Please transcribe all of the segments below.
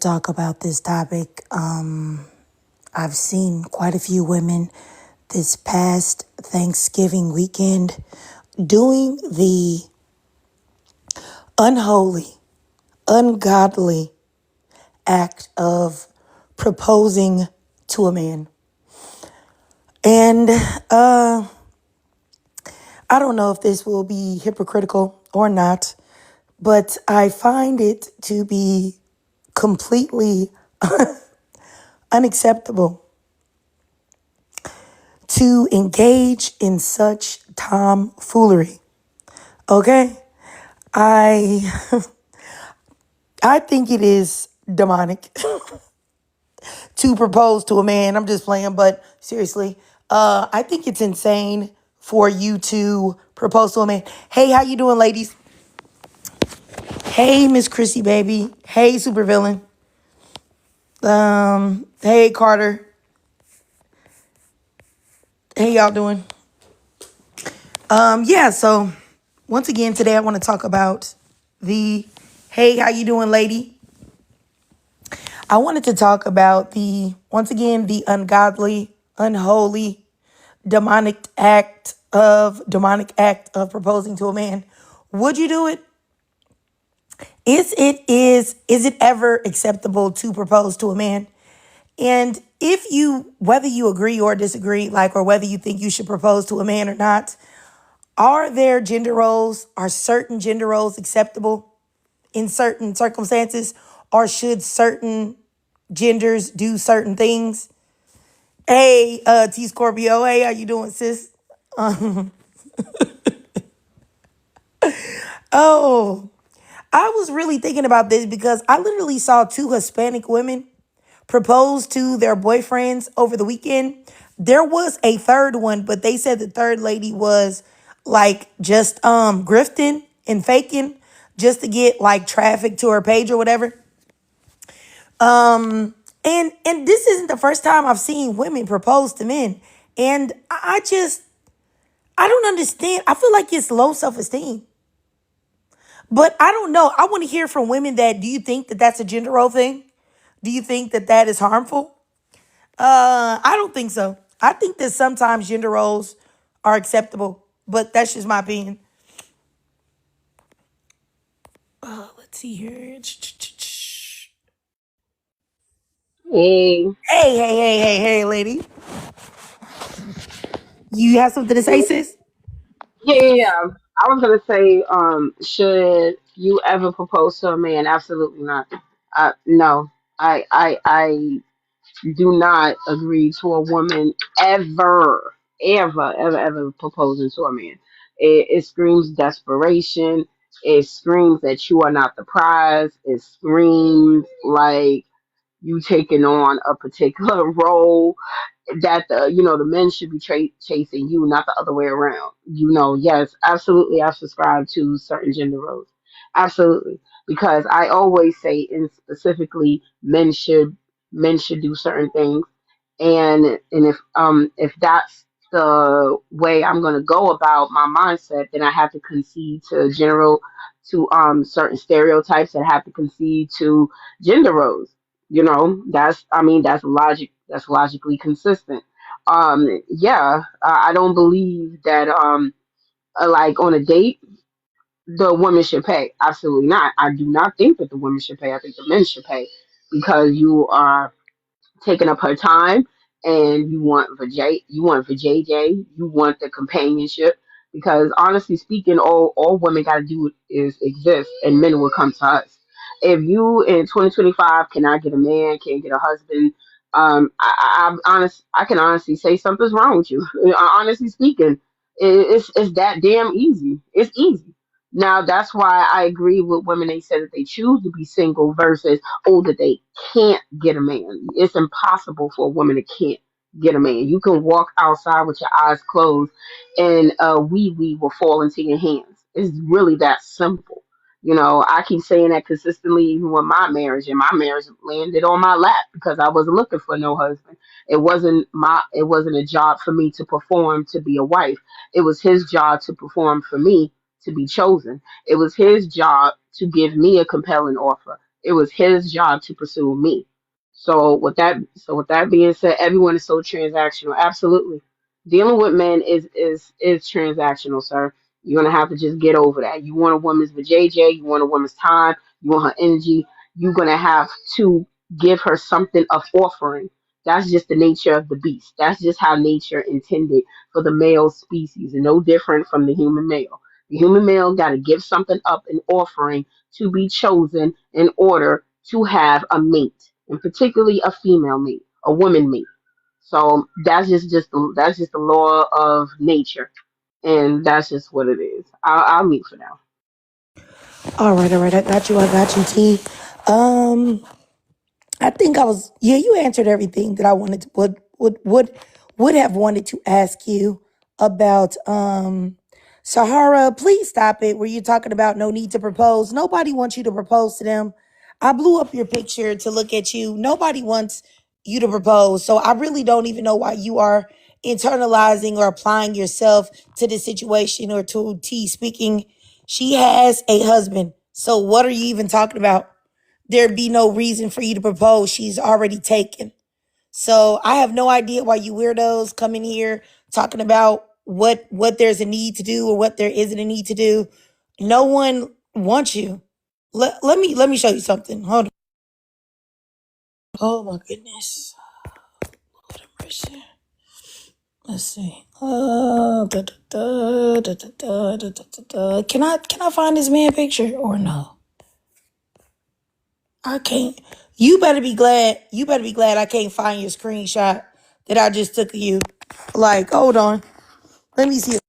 talk about this topic. I've seen quite a few women this past Thanksgiving weekend doing the unholy, ungodly act of proposing to a man. And I don't know if this will be hypocritical or not, but I find it to be completely unacceptable to engage in such tomfoolery. Okay? I I think it is demonic to propose to a man. I'm just playing, but seriously, I think it's insane for you to propose to a man. Hey, how you doing, ladies? Hey, Miss Chrissy, baby. Hey, supervillain. Hey, Carter. Hey, y'all doing? Yeah. So once again, today I want to talk about the. Hey, how you doing, lady? I wanted to talk about once again, the ungodly, unholy, demonic act of proposing to a man. Would you do it? Is it ever acceptable to propose to a man? And whether you agree or disagree, or whether you think you should propose to a man or not, are certain gender roles acceptable in certain circumstances, or should certain genders do certain things? Hey, T Scorpio, hey, how you doing, sis? Oh, I was really thinking about this because I literally saw two Hispanic women propose to their boyfriends over the weekend. There was a third one, but they said the third lady was just grifting and faking just to get traffic to her page or whatever. And this isn't the first time I've seen women propose to men. And I don't understand. I feel like it's low self-esteem. But I don't know. I want to hear from women do you think that that's a gender role thing? Do you think that that is harmful? I don't think so. I think that sometimes gender roles are acceptable, but that's just my opinion. Let's see here. Hey, Hey, lady. You have something to say, sis? yeah. I was gonna say, should you ever propose to a man? Absolutely not. No, I do not agree to a woman ever proposing to a man. It screams desperation. It screams that you are not the prize. It screams like you taking on a particular role that the men should be chasing you, not the other way around. Yes, absolutely. I subscribe to certain gender roles, absolutely, because I always say, in specifically, men should do certain things, and if that's the way I'm going to go about my mindset, then I have to concede to certain stereotypes, and have to concede to gender roles. That's logically consistent. Yeah, I don't believe that like on a date the woman should pay. Absolutely not. I do not think that the women should pay. I think the men should pay, because you are taking up her time, and you want for JJ, you want the companionship, because honestly speaking, all women got to do is exist, and men will come to us. If you in 2025 cannot get a man, can't get a husband, I can honestly say something's wrong with you. Honestly speaking, it's that damn easy. It's easy. Now that's why I agree with women. They said that they choose to be single versus that they can't get a man. It's impossible for a woman that can't get a man. You can walk outside with your eyes closed, and a wee will fall into your hands. It's really that simple. I keep saying that consistently, even with my marriage, and my marriage landed on my lap because I wasn't looking for no husband. It wasn't a job for me to perform to be a wife. It was his job to perform for me to be chosen. It was his job to give me a compelling offer. It was his job to pursue me. So with that being said, everyone is so transactional. Absolutely. Dealing with men is transactional, sir. You're gonna have to just get over that. You want a woman's vajayjay, you want a woman's time, you want her energy, you're gonna have to give her something of offering. That's just the nature of the beast. That's just how nature intended for the male species, and no different from the human male. The human male got to give something up in offering to be chosen in order to have a mate, and particularly a female mate, a woman mate. So that's just the law of nature, and that's just what it is. I'll leave for now. All right, I got you. I got you, T. Um, I think I was yeah, you answered everything that I wanted to would have wanted to ask you about Sahara. Please stop it where you're talking about no need to propose. Nobody wants you to propose to them. I blew up your picture to look at you. Nobody wants you to propose. So I really don't even know why you are internalizing or applying yourself to this situation or to T speaking. She has a husband. So what are you even talking about? There'd be no reason for you to propose. She's already taken. So I have no idea why you weirdos come in here talking about what there's a need to do or what there isn't a need to do. No one wants you. Let me show you something. Hold on. Oh my goodness. What a mercy. Let's see. Can I find this man picture or no? I can't. You better be glad. You better be glad I can't find your screenshot that I just took of you. Like, hold on. Let me see.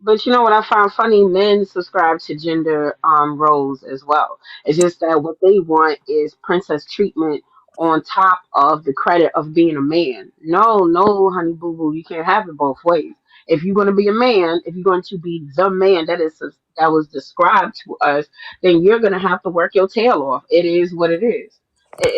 But you know what I found funny? Men subscribe to gender roles as well. It's just that what they want is princess treatment on top of the credit of being a man. No, no, honey boo boo, you can't have it both ways. If you're going to be a man, if you're going to be the man that was described to us, then you're going to have to work your tail off. It is what it is.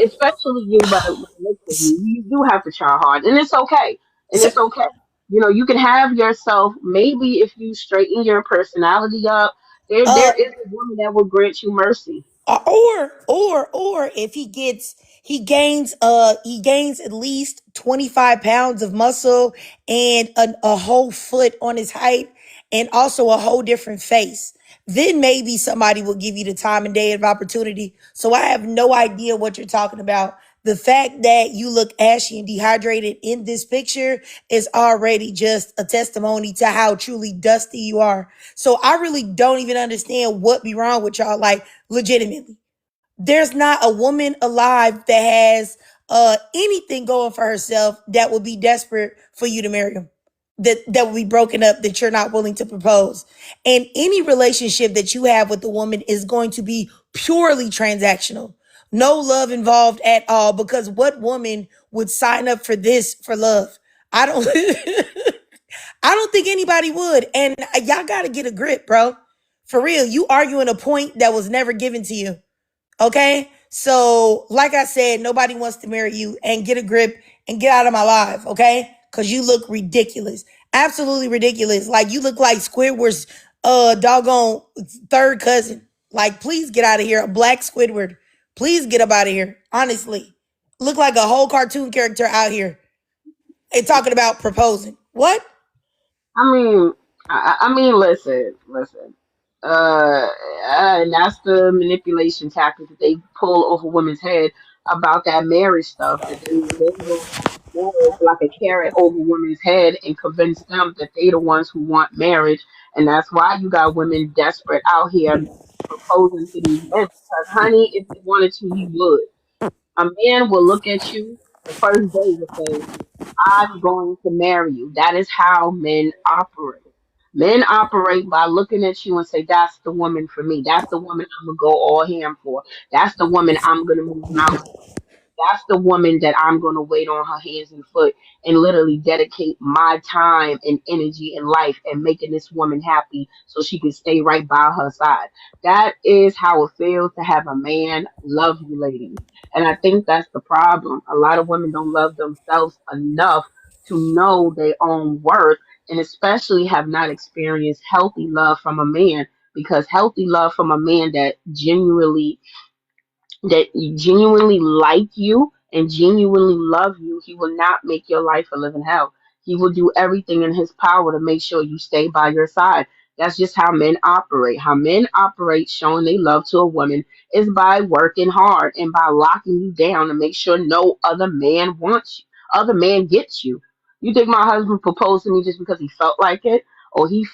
Especially you, by the looks of you, you do have to try hard, and it's okay. And So, it's okay. You can have yourself. Maybe if you straighten your personality up, there uh, is a woman that will grant you mercy. or if he gains at least 25 pounds of muscle and a whole foot on his height and also a whole different face, then maybe somebody will give you the time and day of opportunity. So I have no idea what you're talking about. The fact that you look ashy and dehydrated in this picture is already just a testimony to how truly dusty you are. So I really don't even understand what be wrong with y'all. Like, legitimately, there's not a woman alive that has anything going for herself that would be desperate for you to marry him. That will be broken up, that you're not willing to propose. And any relationship that you have with a woman is going to be purely transactional. No love involved at all, because what woman would sign up for this for love? I don't I don't think anybody would. And y'all gotta get a grip, bro. For real, you arguing a point that was never given to you. Okay? So, like I said, nobody wants to marry you, and get a grip and get out of my life, okay? Because you look ridiculous. Absolutely ridiculous. Like, you look like Squidward's doggone third cousin. Like, please get out of here. A black Squidward. Please get up out of here. Honestly. Look like a whole cartoon character out here and talking about proposing. What? I mean, listen. Uh, and that's the manipulation tactic that they pull over women's head about that marriage stuff. That they will marriage like a carrot over women's head and convince them that they the ones who want marriage, and that's why you got women desperate out here proposing to these men. Because, honey, if he wanted to, he would. A man will look at you the first day and say, I'm going to marry you. That is how men operate. Men operate by looking at you and say, that's the woman for me. That's the woman I'm going to go all ham for. That's the woman I'm going to move mountains. That's the woman that I'm going to wait on her hands and foot and literally dedicate my time and energy and life and making this woman happy so she can stay right by her side. That is how it feels to have a man love you, ladies. And I think that's the problem. A lot of women don't love themselves enough to know their own worth, and especially have not experienced healthy love from a man, because healthy love from a man that genuinely that genuinely like you and genuinely love you, he will not make your life a living hell. He will do everything in his power to make sure you stay by your side. That's just how men operate. How men operate, showing they love to a woman, is by working hard and by locking you down to make sure no other man wants you, other man gets you. You think my husband proposed to me just because he felt like it? Or he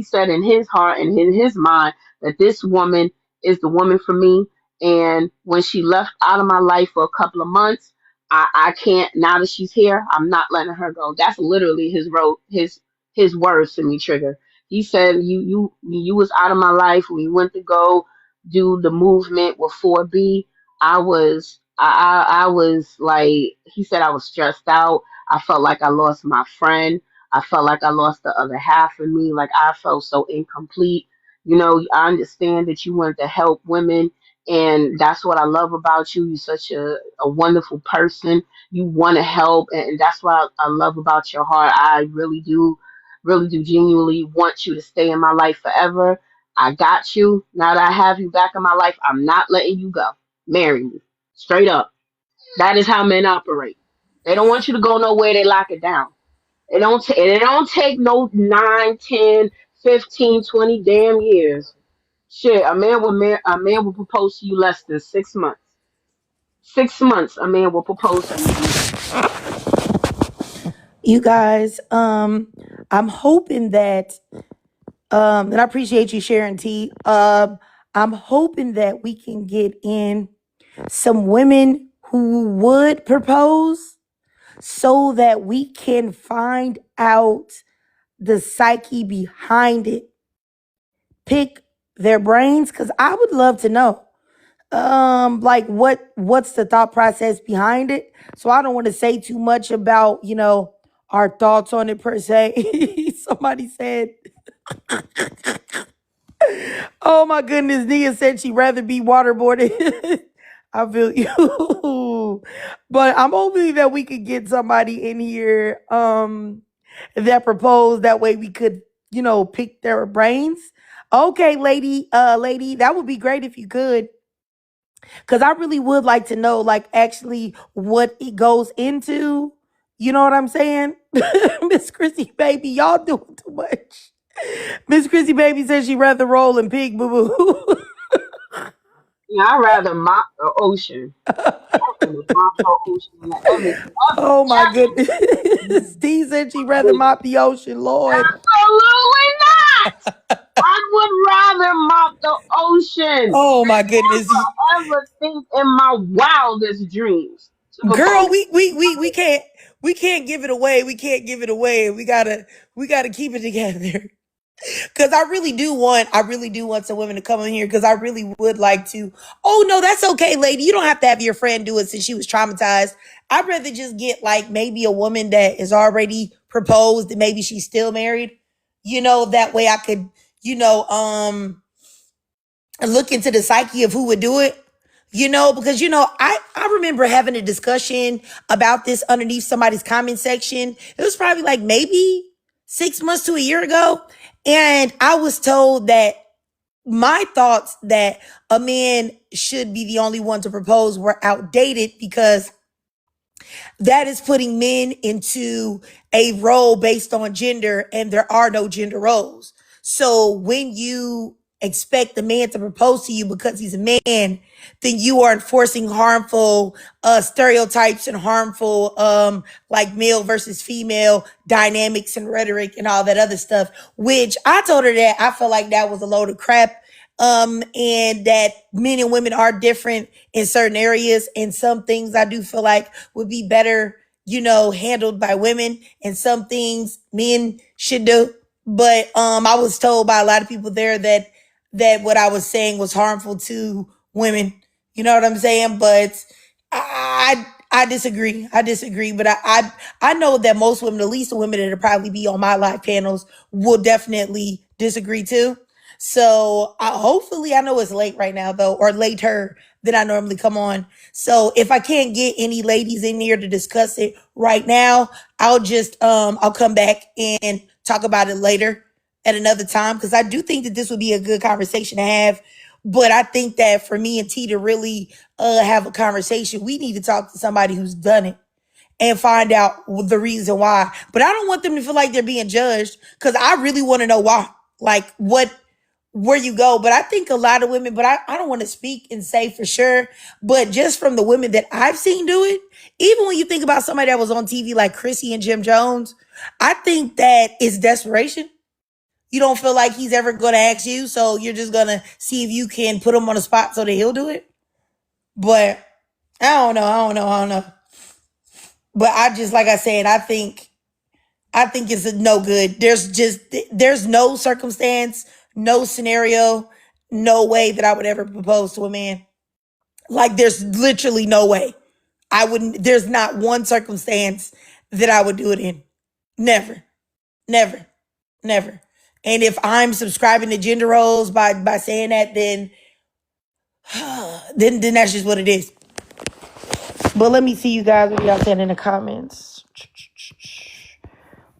said in his heart and in his mind that this woman is the woman for me, and when she left out of my life for a couple of months, I can't, now that she's here, I'm not letting her go. That's literally his words to me, Trigger. He said, you was out of my life when you went to go do the movement with 4B. I was like, he said I was stressed out. I felt like I lost my friend. I felt like I lost the other half of me. Like I felt so incomplete. You know, I understand that you wanted to help women, and that's what I love about you. You're such a wonderful person. You want to help, and that's what I love about your heart. I really do genuinely want you to stay in my life forever. I got you. Now that I have you back in my life, I'm not letting you go. Marry me. Straight up. That is how men operate. They don't want you to go nowhere, they lock it down. It don't take no 9, 10, 15, 20 damn years. Shit, a man will propose to you less than 6 months. 6 months, a man will propose to you. You guys, I'm hoping that, and I appreciate you sharing, T. I'm hoping that we can get in some women who would propose so that we can find out the psyche behind it, pick their brains, because I would love to know like what's the thought process behind it. So I don't want to say too much about our thoughts on it per se. Somebody said, oh my goodness, Nia said she'd rather be waterboarded. I feel you. But I'm hoping that we could get somebody in here that proposed. That way we could, pick their brains. Okay, lady, that would be great if you could. Cause I really would like to know, like, actually what it goes into. You know what I'm saying? Miss Chrissy baby, y'all doing too much. Miss Chrissy baby says she'd rather roll in pig boo boo. Yeah, I'd rather mop the ocean. I'd rather mop the ocean than Oh my ever. goodness. Steve said she'd rather mop the ocean, Lord. Absolutely not. I would rather mop the ocean. Oh my goodness. Ever think in my wildest dreams to Girl, propose? we can't give it away. We can't give it away. We gotta keep it together. Cause I really do want some women to come in here because I really would like to. Oh no, that's okay, lady. You don't have to have your friend do it since she was traumatized. I'd rather just get like maybe a woman that is already proposed and maybe she's still married. That way I could, you know, um, look into the psyche of who would do it. Because I remember having a discussion about this underneath somebody's comment section. It was probably like maybe 6 months to a year ago. And I was told that my thoughts that a man should be the only one to propose were outdated because that is putting men into a role based on gender, and there are no gender roles. So when you expect the man to propose to you because he's a man, then you are enforcing harmful stereotypes and harmful like male versus female dynamics and rhetoric and all that other stuff. Which I told her that I felt like that was a load of crap. And that men and women are different in certain areas, and some things I do feel like would be better, handled by women, and some things men should do. But I was told by a lot of people there that what I was saying was harmful to women. You know what I'm saying? But I disagree. I disagree. But I know that most women, at least the women that'll probably be on my live panels, will definitely disagree too. So hopefully, I know it's late right now though, or later than I normally come on. So if I can't get any ladies in here to discuss it right now, I'll come back and talk about it later at another time, because I do think that this would be a good conversation to have But I think that for me and T to really have a conversation, we need to talk to somebody who's done it and find out the reason why. But I don't want them to feel like they're being judged because I really want to know why. Like where you go. But I think a lot of women, but I don't want to speak and say for sure, but just from the women that I've seen do it, even when you think about somebody that was on TV like Chrissy and Jim Jones, I think that it's desperation. You don't feel like he's ever going to ask you, so you're just going to see if you can put him on the spot so that he'll do it. But I don't know. But I just, like I said, I think it's no good. There's no circumstance, no scenario, no way that I would ever propose to a man. Like there's literally no way. I wouldn't, there's not one circumstance that I would do it in. Never, never, never. And if I'm subscribing to gender roles by saying that, then that's just what it is. But let me see you guys what y'all saying in the comments.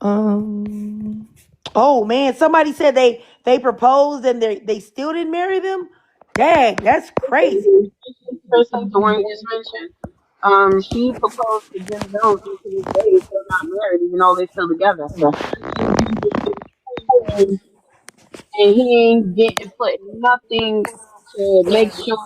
Oh man, somebody said they proposed and they still didn't marry them. Dang, that's crazy. The person Dwayne just mentioned, she proposed to Jim Jones, and to this day still not married, even though they're still together. And he ain't getting put nothing to make sure she's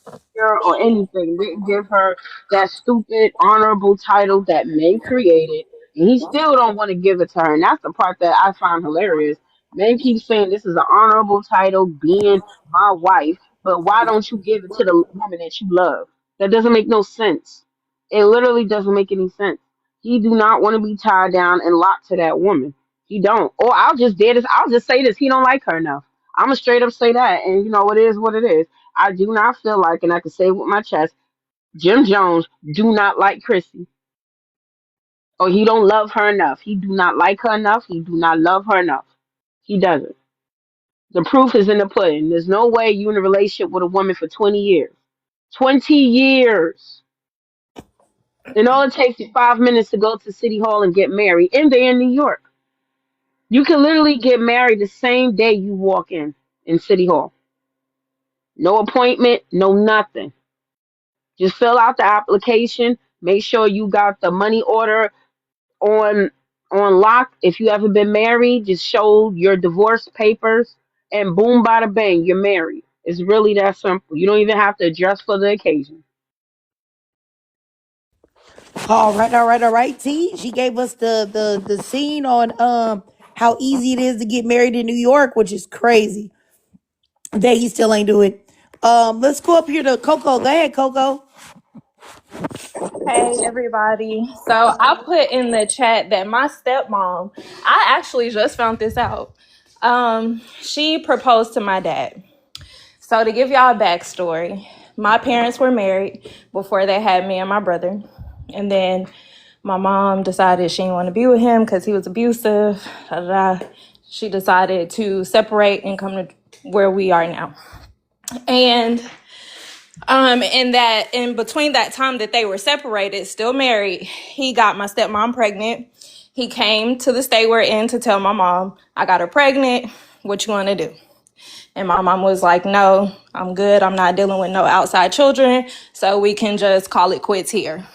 secure or anything. They give her that stupid honorable title that men created, and he still don't want to give it to her. And that's the part that I find hilarious. Men keep saying this is an honorable title, being my wife, but why don't you give it to the woman that you love? That doesn't make no sense. It literally doesn't make any sense. He do not want to be tied down and locked to that woman. He don't. Or I'll just dare this. I'll just say this. He don't like her enough. I'm gonna straight up say that. And you know, it is what it is. I do not feel like, and I can say it with my chest, Jim Jones do not like Chrissy. Or he don't love her enough. He do not like her enough. He do not love her enough. He doesn't. The proof is in the pudding. There's no way you in a relationship with a woman for 20 years. 20 years. And all it takes is 5 minutes to go to City Hall and get married. And they're in New York. You can literally get married the same day you walk in City Hall. No appointment, no nothing. Just fill out the application. Make sure you got the money order on lock. If you haven't been married, just show your divorce papers, and boom, bada bang, you're married. It's really that simple. You don't even have to dress for the occasion. All right. T, she gave us the scene on how easy it is to get married in New York, which is crazy that he still ain't do it. Let's go up here to Coco. Go ahead, Coco. Hey everybody. So I put in the chat that my stepmom, I actually just found this out. She proposed to my dad. So to give y'all a backstory, my parents were married before they had me and my brother. And then my mom decided she didn't want to be with him because he was abusive. Da, da, da. She decided to separate and come to where we are now. And in between that time that they were separated, still married, he got my stepmom pregnant. He came to the state we're in to tell my mom, I got her pregnant. What you want to do? And my mom was like, no, I'm good. I'm not dealing with no outside children. So we can just call it quits here.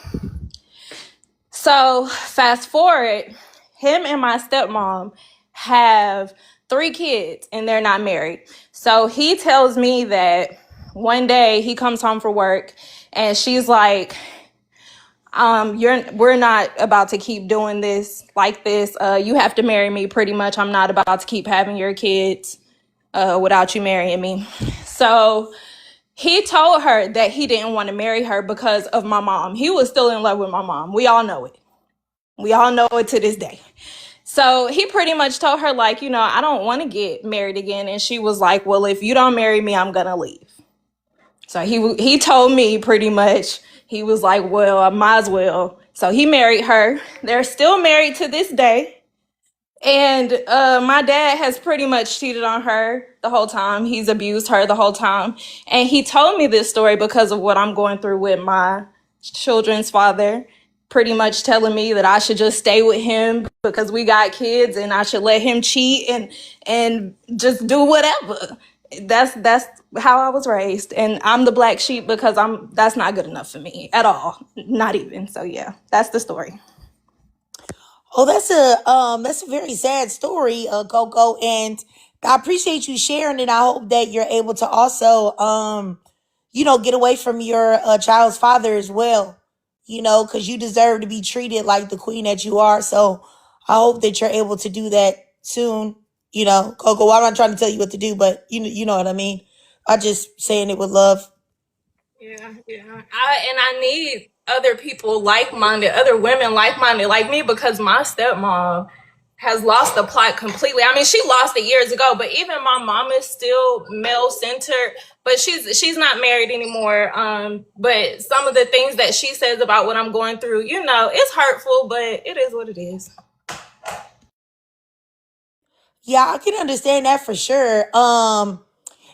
So fast forward, him and my stepmom have 3 kids and they're not married. So he tells me that one day he comes home from work and she's like, we're not about to keep doing this like this. You have to marry me pretty much. I'm not about to keep having your kids without you marrying me. So he told her that he didn't want to marry her because of my mom. He was still in love with my mom. We all know it. We all know it to this day. So he pretty much told her, like, I don't want to get married again. And she was like, well, if you don't marry me, I'm going to leave. So he told me pretty much, he was like, well, I might as well. So he married her. They're still married to this day. And my dad has pretty much cheated on her the whole time. He's abused her the whole time. And he told me this story because of what I'm going through with my children's father, pretty much telling me that I should just stay with him because we got kids and I should let him cheat and just do whatever. That's how I was raised, and I'm the black sheep because that's not good enough for me at all, not even. So yeah, that's the story. Oh, that's a very sad story, Coco, and I appreciate you sharing it. I hope that you're able to also get away from your child's father as well, because you deserve to be treated like the queen that you are. So I hope that you're able to do that soon. Coco, well, I'm not trying to tell you what to do, but you know what I mean. I just saying it with love. Yeah, yeah. I need other people like minded, other women like minded like me, because my stepmom has lost the plot completely. I mean, she lost it years ago, but even my mom is still male centered. But she's not married anymore. But some of the things that she says about what I'm going through, it's hurtful, but it is what it is. Yeah, I can understand that for sure.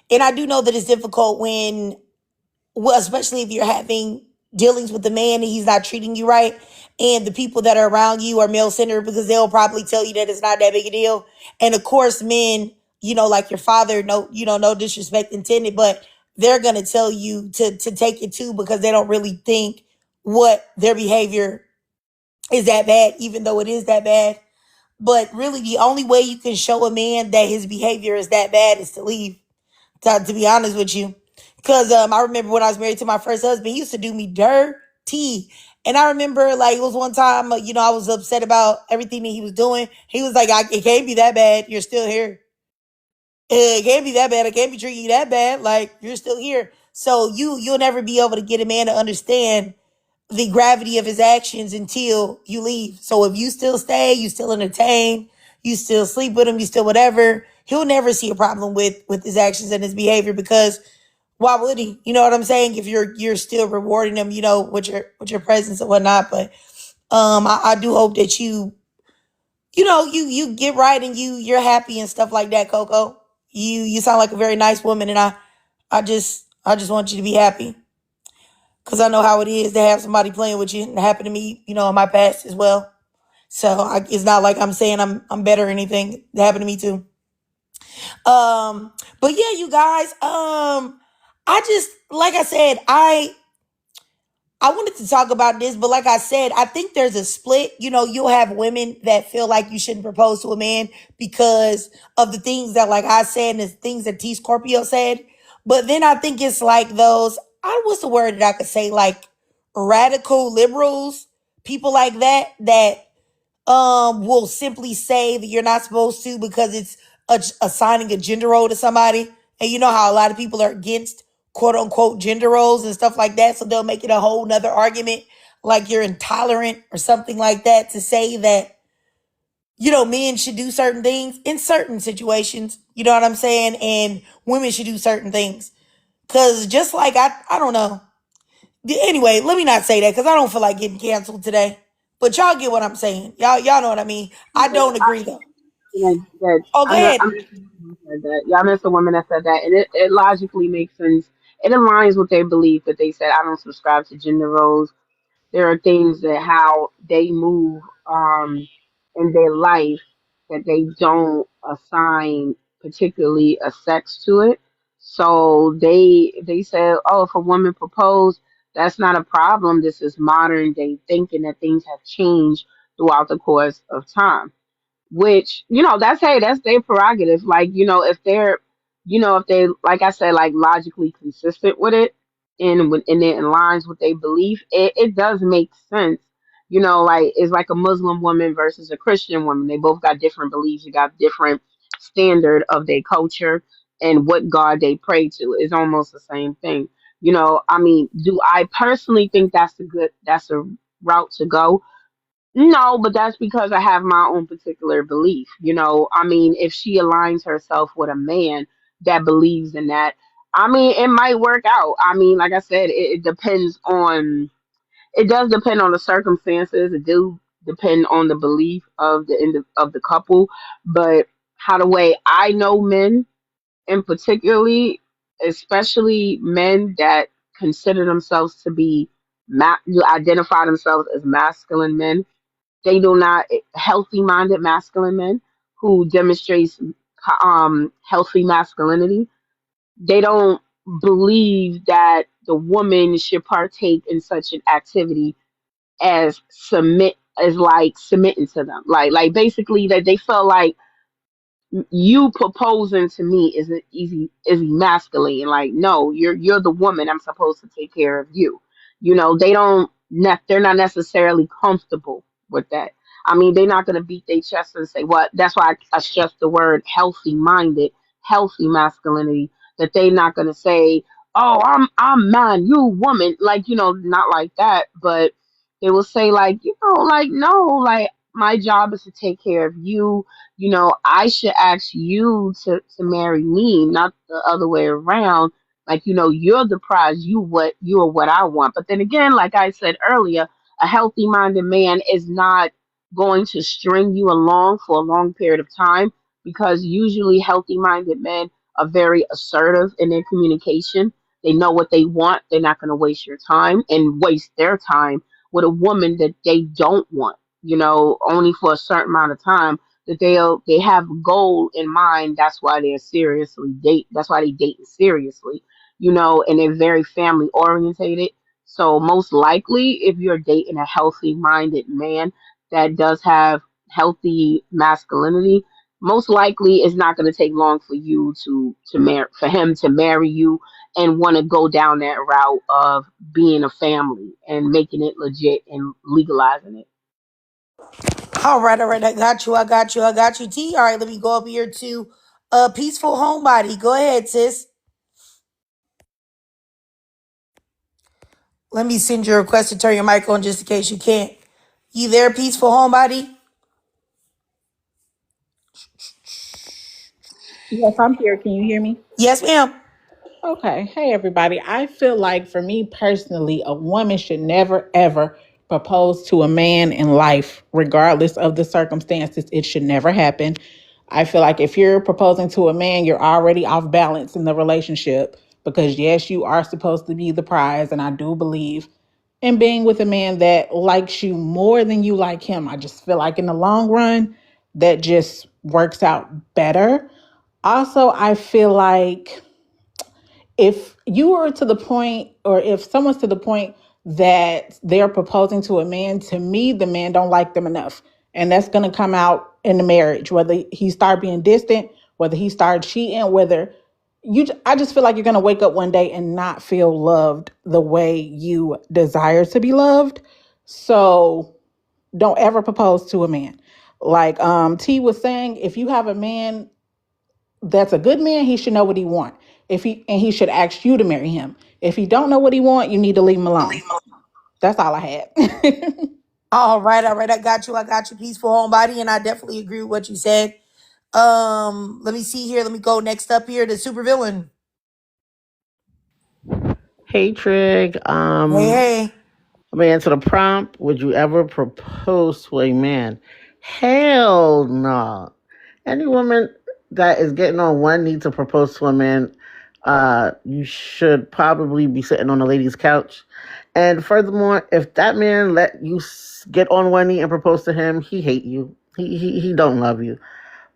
And I do know that it's difficult well, especially if you're having dealings with the man and he's not treating you right, and the people that are around you are male centered, because they'll probably tell you that it's not that big a deal. And of course, men, like your father, no disrespect intended, but they're gonna tell you to take it too, because they don't really think what their behavior is that bad, even though it is that bad. But really, the only way you can show a man that his behavior is that bad is to leave. To be honest with you, because I remember when I was married to my first husband, he used to do me dirty. And I remember, like, it was one time, I was upset about everything that he was doing. He was like, "It can't be that bad. You're still here. It can't be that bad. I can't be treating you that bad. Like, you're still here." So you'll never be able to get a man to understand the gravity of his actions until you leave. So if you still stay, you still entertain, you still sleep with him, you still whatever, he'll never see a problem with his actions and his behavior, because why would he? You know what I'm saying? If you're still rewarding him, with your presence and whatnot. But I do hope that you get right, and you're happy and stuff like that, Coco. You sound like a very nice woman, and I just want you to be happy, because I know how it is to have somebody playing with you. And it happened to me, in my past as well. So it's not like I'm saying I'm better or anything. It happened to me too. But yeah, you guys. I just, like I said, I wanted to talk about this, but like I said, I think there's a split. You'll have women that feel like you shouldn't propose to a man because of the things that, like I said, and the things that T Scorpio said. But then I think it's like those, what's the word that I could say, like radical liberals, people like that will simply say that you're not supposed to, because it's assigning a gender role to somebody. And you know how a lot of people are against quote unquote gender roles and stuff like that. So they'll make it a whole nother argument, like you're intolerant or something like that, to say that, men should do certain things in certain situations. You know what I'm saying? And women should do certain things. Cause just like, I don't know. Anyway, let me not say that, because I don't feel like getting canceled today. But y'all get what I'm saying. Y'all know what I mean. I don't agree though. That Oh, go ahead. I met someone who said that. Yeah, I met some women that said that, and it logically makes sense. It aligns with their belief that they said, I don't subscribe to gender roles. There are things that how they move in their life that they don't assign particularly a sex to it. So they said, oh, if a woman proposed, that's not a problem. This is modern day thinking that things have changed throughout the course of time, which that's, hey, that's their prerogative. Like, if they're if they, like I said, like logically consistent with it, and it aligns with their belief, it does make sense. Like, it's like a Muslim woman versus a Christian woman. They both got different beliefs. They got different standard of their culture and what God they pray to. It's almost the same thing. I mean, do I personally think that's a route to go? No, but that's because I have my own particular belief. I mean, if she aligns herself with a man that believes in that, I mean, it might work out. I mean, like I said, it depends on, it does depend on the circumstances. It do depend on the belief of of the couple. But how the way I know men, and particularly, especially men that consider themselves to be, identify themselves as masculine men, they do not, healthy minded masculine men who demonstrates healthy masculinity. they don't believe that the woman should partake in such an activity as like submitting to them. Like basically that they feel like you proposing to me is emasculating. Like, no, you're the woman. I'm supposed to take care of you. They don't they're not necessarily comfortable with that. I mean, they're not gonna beat their chest and say what. That's why I stress the word healthy minded, healthy masculinity. That they're not gonna say, oh, I'm man, you woman. Like, not like that, but they will say like, like, no, like my job is to take care of you. I should ask you to marry me, not the other way around. Like, you're the prize, you are what I want. But then again, like I said earlier, a healthy minded man is not going to string you along for a long period of time, because usually healthy minded men are very assertive in their communication. They know what they want. They're not going to waste your time and waste their time with a woman that they don't want, only for a certain amount of time, that they have a goal in mind. That's why they're seriously date. That's why they date seriously, and they're very family orientated. So most likely, if you're dating a healthy minded man that does have healthy masculinity, most likely it's not going to take long for you to marry, for him to marry you and want to go down that route of being a family and making it legit and legalizing it. All right, all right. I got you. I got you. I got you. T. All right, let me go up here to Peaceful Homebody. Go ahead, sis. Let me send you a request to turn your mic on just in case you can't. You there, Peaceful Homebody? Yes, I'm here. Can you hear me? Yes, ma'am. Okay. Hey, everybody. I feel like for me personally, a woman should never, ever propose to a man in life, regardless of the circumstances. It should never happen. I feel like if you're proposing to a man, you're already off balance in the relationship because, yes, you are supposed to be the prize. And I do believe in being with a man that likes you more than you like him. I just feel like in the long run, that just works out better. Also, I feel like if you are to the point, or if someone's to the point that they're proposing to a man, to me the man don't like them enough, and that's going to come out in the marriage, whether he start being distant, whether he start cheating, whether I just feel like you're going to wake up one day and not feel loved the way you desire to be loved. So don't ever propose to a man. Like T was saying, if you have a man that's a good man, he should know what he want. He should ask you to marry him. If he don't know what he want, you need to leave him alone. That's all I had. All right, all right. I got you. I got you, Peaceful Homebody, and I definitely agree with what you said. Let me see here. Let me go next up here to Supervillain. Hey Trig, Hey, hey. let me answer the prompt. Would you ever propose to a man? Hell no. Any woman that is getting on one knee to propose to a man, you should probably be sitting on a lady's couch. And furthermore, if that man let you get on one knee and propose to him, he hate you. He don't love you.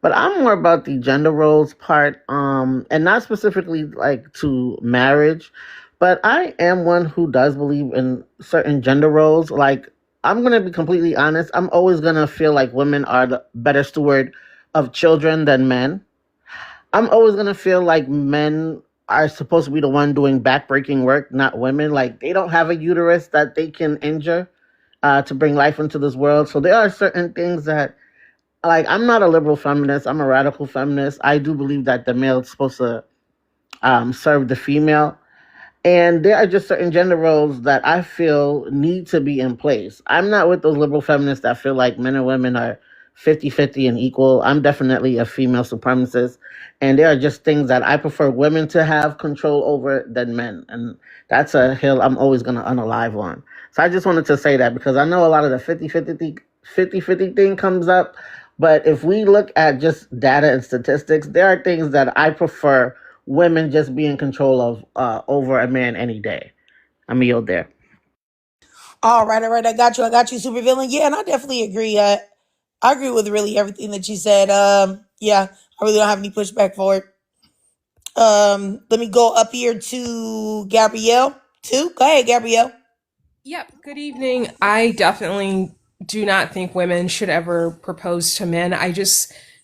But I'm more about the gender roles part, and not specifically like to marriage, but I am one who does believe in certain gender roles. Like, I'm gonna be completely honest, I'm always gonna feel like women are the better steward of children than men. I'm always gonna feel like men are supposed to be the one doing backbreaking work, not women. Like, they don't have a uterus that they can injure to bring life into this world. So there are certain things that, like, I'm not a liberal feminist. I'm a radical feminist. I do believe that the male is supposed to serve the female. And there are just certain gender roles that I feel need to be in place. I'm not with those liberal feminists that feel like men and women are 50-50 and equal. I'm definitely a female supremacist. And there are just things that I prefer women to have control over than men. And that's a hill I'm always going to unalive on. So I just wanted to say that because I know a lot of the 50-50 thing comes up. But if we look at just data and statistics, there are things that I prefer women just be in control of over a man any day. I'm yield there. All right, all right. I got you. I got you, Supervillain. Yeah, and I definitely agree. I agree with really everything that you said. Yeah, I really don't have any pushback for it. Let me go up here to Gabrielle too. Go ahead, Gabrielle. Yep, good evening. I definitely do not think women should ever propose to men.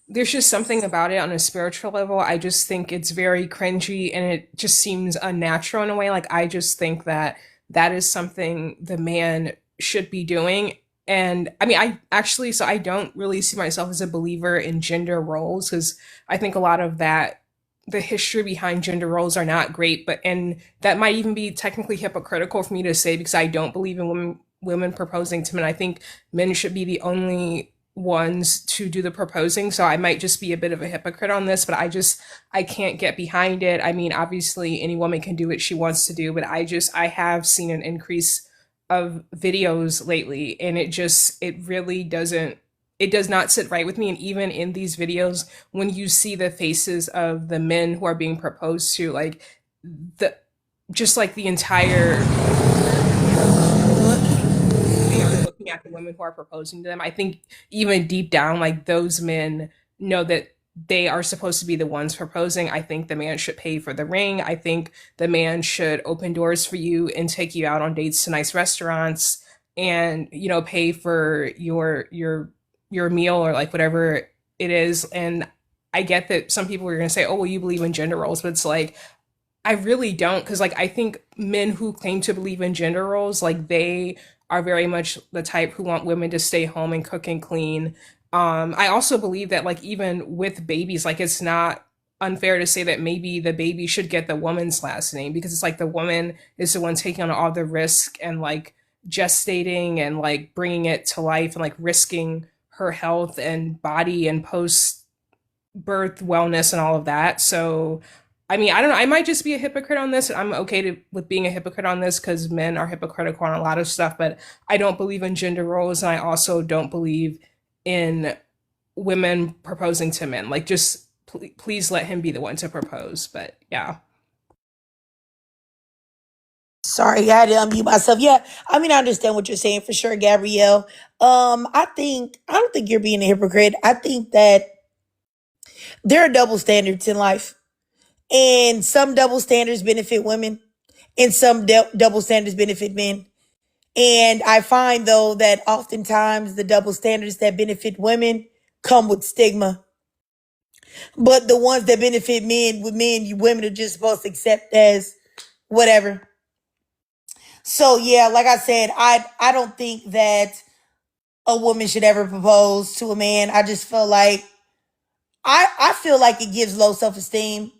There's just something about it on a spiritual level. I just think it's very cringy and it just seems unnatural in a way. Like, I just think that that is something the man should be doing. And I mean, so I don't really see myself as a believer in gender roles because I think a lot of that, the history behind gender roles are not great, and that might even be technically hypocritical for me to say because I don't believe in women proposing to men. I think men should be the only ones to do the proposing. So I might just be a bit of a hypocrite on this, but I can't get behind it. I mean, obviously any woman can do what she wants to do, but I have seen an increase of videos lately and it really doesn't, it does not sit right with me. And even in these videos, when you see the faces of the men who are being proposed to, like the just like the entire looking at the women who are proposing to them, I think even deep down, like those men know that they are supposed to be the ones proposing. I think the man should pay for the ring. I think the man should open doors for you and take you out on dates to nice restaurants and, pay for your meal or like whatever it is. And I get that some people are going to say, oh, well, you believe in gender roles, but it's like, I really don't. Cause like, I think men who claim to believe in gender roles, like they are very much the type who want women to stay home and cook and clean. I also believe that like, even with babies, like it's not unfair to say that maybe the baby should get the woman's last name because it's like the woman is the one taking on all the risk and like gestating and like bringing it to life and like risking her health and body and post birth wellness and all of that. So, I mean, I don't know. I might just be a hypocrite on this. I'm okay with being a hypocrite on this because men are hypocritical on a lot of stuff, but I don't believe in gender roles. And I also don't believe in women proposing to men. Like, just please let him be the one to propose. But yeah. Sorry, I had to unmute myself. Yeah, I mean, I understand what you're saying for sure, Gabrielle. I don't think you're being a hypocrite. I think that there are double standards in life, and some double standards benefit women, and some double standards benefit men. And I find though that oftentimes the double standards that benefit women come with stigma, but the ones that benefit men with men, you women are just supposed to accept as whatever. So yeah, like I said, I don't think that a woman should ever propose to a man. I just feel like I feel like it gives low self-esteem.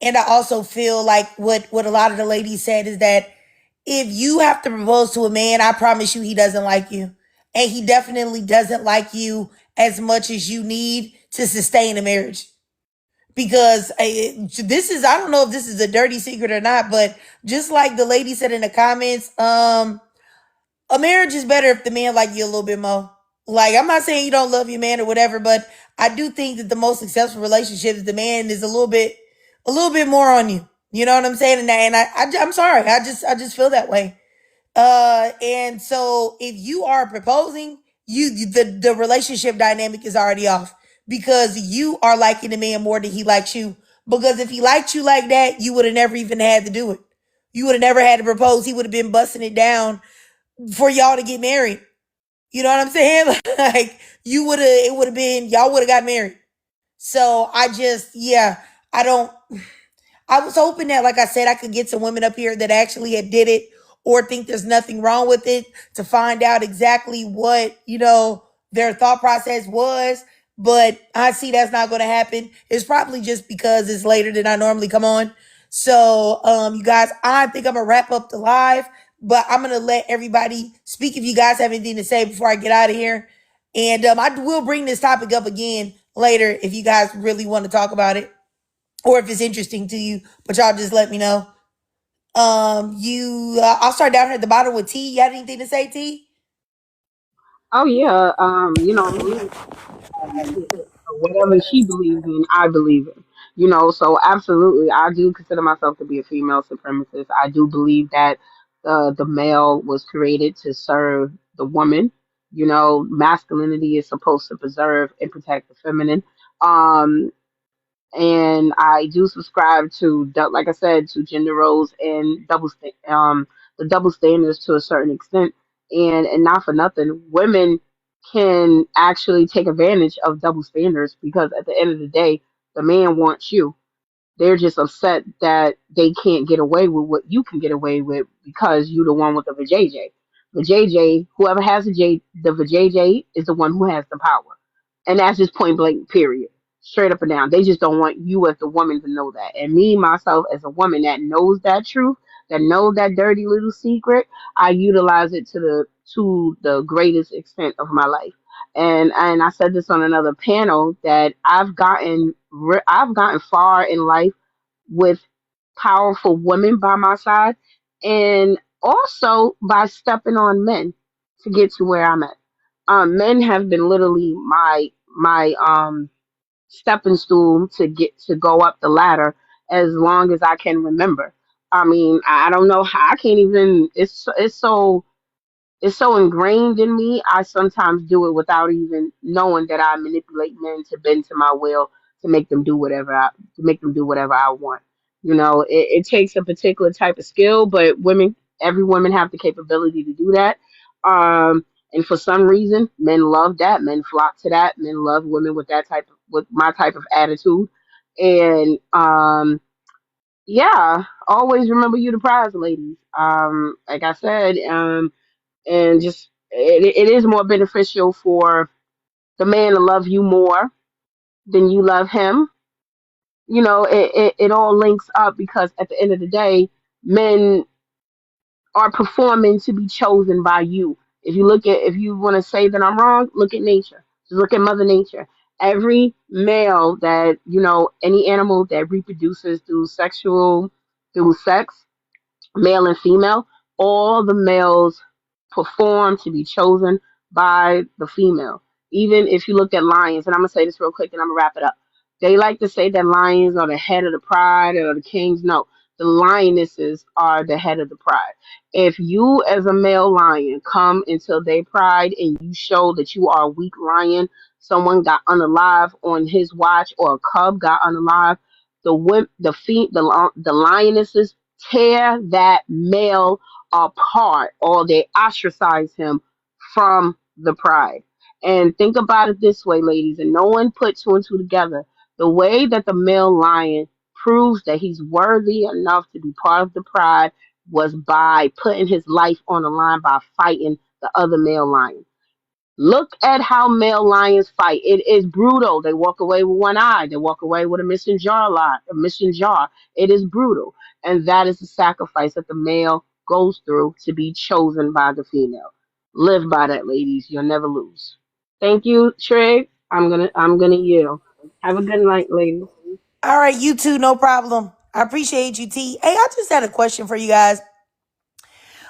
And I also feel like what a lot of the ladies said is that if you have to propose to a man, I promise you he doesn't like you. And he definitely doesn't like you as much as you need to sustain a marriage. Because this is, I don't know if this is a dirty secret or not, but just like the lady said in the comments, a marriage is better if the man like you a little bit more. Like, I'm not saying you don't love your man or whatever, but I do think that the most successful relationships, the man is a little bit more on you. You know what I'm saying? I'm sorry. I just feel that way. And so if you are proposing, the relationship dynamic is already off because you are liking the man more than he likes you. Because if he liked you like that, you would have never even had to do it. You would have never had to propose. He would have been busting it down for y'all to get married. You know what I'm saying? Like it would have been, y'all would have got married. So yeah, I don't, I was hoping that, like I said, I could get some women up here that actually had did it or think there's nothing wrong with it to find out exactly what, their thought process was. But I see that's not going to happen. It's probably just because it's later than I normally come on. So, you guys, I think I'm going to wrap up the live, but I'm going to let everybody speak if you guys have anything to say before I get out of here. And I will bring this topic up again later if you guys really want to talk about it or if it's interesting to you, but y'all just let me know. I'll start down here at the bottom with T. You have anything to say, T? Oh yeah, me, whatever she believes in, I believe in. So absolutely, I do consider myself to be a female supremacist. I do believe that the male was created to serve the woman. Masculinity is supposed to preserve and protect the feminine. Um, and I do subscribe to, like I said, to gender roles and the double standards to a certain extent. And not for nothing, women can actually take advantage of double standards because at the end of the day, the man wants you. They're just upset that they can't get away with what you can get away with because you the one with the vajayjay. Vajayjay, whoever has the vajayjay is the one who has the power, and that's just point blank. Period. Straight up and down. They just don't want you as the woman to know that. And me myself as a woman that knows that truth, that knows that dirty little secret, I utilize it to the greatest extent of my life. And I said this on another panel that I've gotten far in life with powerful women by my side, and also by stepping on men to get to where I'm at. Men have been literally my stepping stool to get to go up the ladder as long as I can remember. I mean, I don't know how I can't even. It's so ingrained in me. I sometimes do it without even knowing that I manipulate men to bend to my will to make them do whatever I want. It takes a particular type of skill, but every woman have the capability to do that. And for some reason, men love that. Men flock to that. Men love women with my type of attitude. And yeah, always remember you the prize, ladies. Like I said, and just it is more beneficial for the man to love you more than you love him. It all links up because at the end of the day, men are performing to be chosen by you. If you want to say that I'm wrong, look at nature. Just look at Mother Nature. Every male that, any animal that reproduces through sex, male and female, all the males perform to be chosen by the female. Even if you look at lions, and I'm gonna say this real quick and I'm gonna wrap it up. They like to say that lions are the head of the pride or the kings. No, the lionesses are the head of the pride. If you, as a male lion, come into their pride and you show that you are a weak lion, someone got unalive on his watch, or a cub got unalive, the lionesses tear that male apart, or they ostracize him from the pride. And think about it this way, ladies, and no one put two and two together. The way that the male lion proves that he's worthy enough to be part of the pride was by putting his life on the line by fighting the other male lion. Look at how male lions fight. It is brutal. They walk away with one eye. They walk away with a missing jaw. It is brutal. And that is the sacrifice that the male goes through to be chosen by the female. Live by that, ladies. You'll never lose. Thank you, Trig. I'm gonna yield. Have a good night, ladies. All right, you too, no problem. I appreciate you, T. Hey, I just had a question for you guys.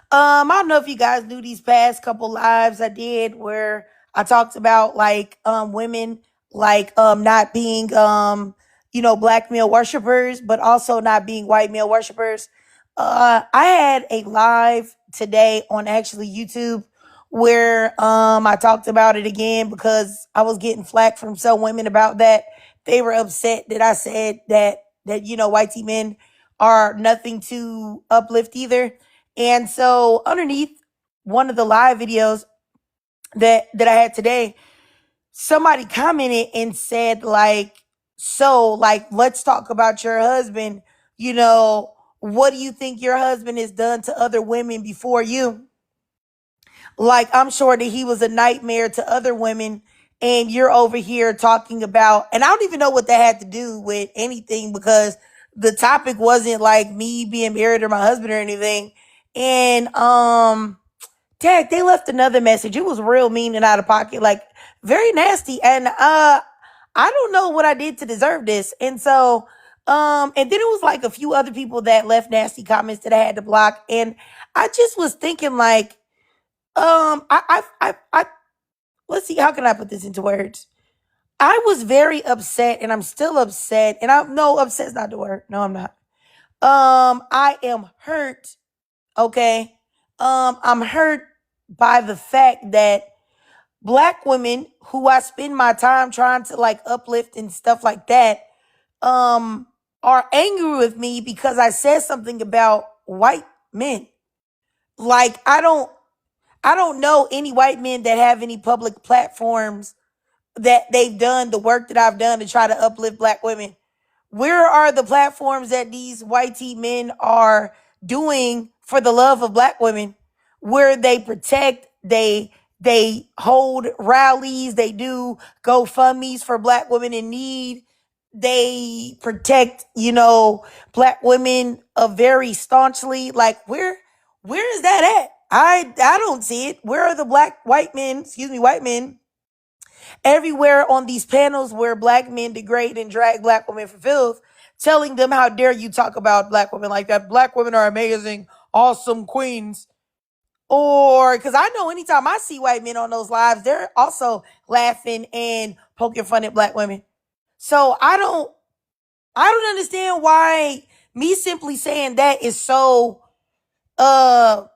I don't know if you guys knew these past couple lives I did where I talked about like women like not being black male worshipers, but also not being white male worshipers. I had a live today on actually YouTube where I talked about it again because I was getting flack from some women about that. They were upset that I said that white men are nothing to uplift either. And so underneath one of the live videos that I had today, somebody commented and said like, so like, let's talk about your husband. What do you think your husband has done to other women before you? Like, I'm sure that he was a nightmare to other women. And you're over here talking about, and I don't even know what that had to do with anything because the topic wasn't like me being married or my husband or anything. And Tag, they left another message. It was real mean and out of pocket, like very nasty. And I don't know what I did to deserve this. And so and then it was like a few other people that left nasty comments that I had to block. And I just was thinking like, I let's see, how can I put this into words? I was very upset and I'm still upset. And no, upset's not the word. No, I'm not. I am hurt. Okay. I'm hurt by the fact that black women who I spend my time trying to like uplift and stuff like that, um are angry with me because I said something about white men. Like I don't know any white men that have any public platforms that they've done the work that I've done to try to uplift black women. Where are the platforms that these white tea men are doing for the love of black women? Where they protect, they hold rallies, they do GoFundMe's for black women in need. They protect, black women very staunchly. Like where is that at? I don't see it. Where are the white men everywhere on these panels where black men degrade and drag black women for filth, telling them how dare you talk about black women like that? Black women are amazing, awesome queens. Or because I know anytime I see white men on those lives, they're also laughing and poking fun at black women. So I don't understand why me simply saying that is uh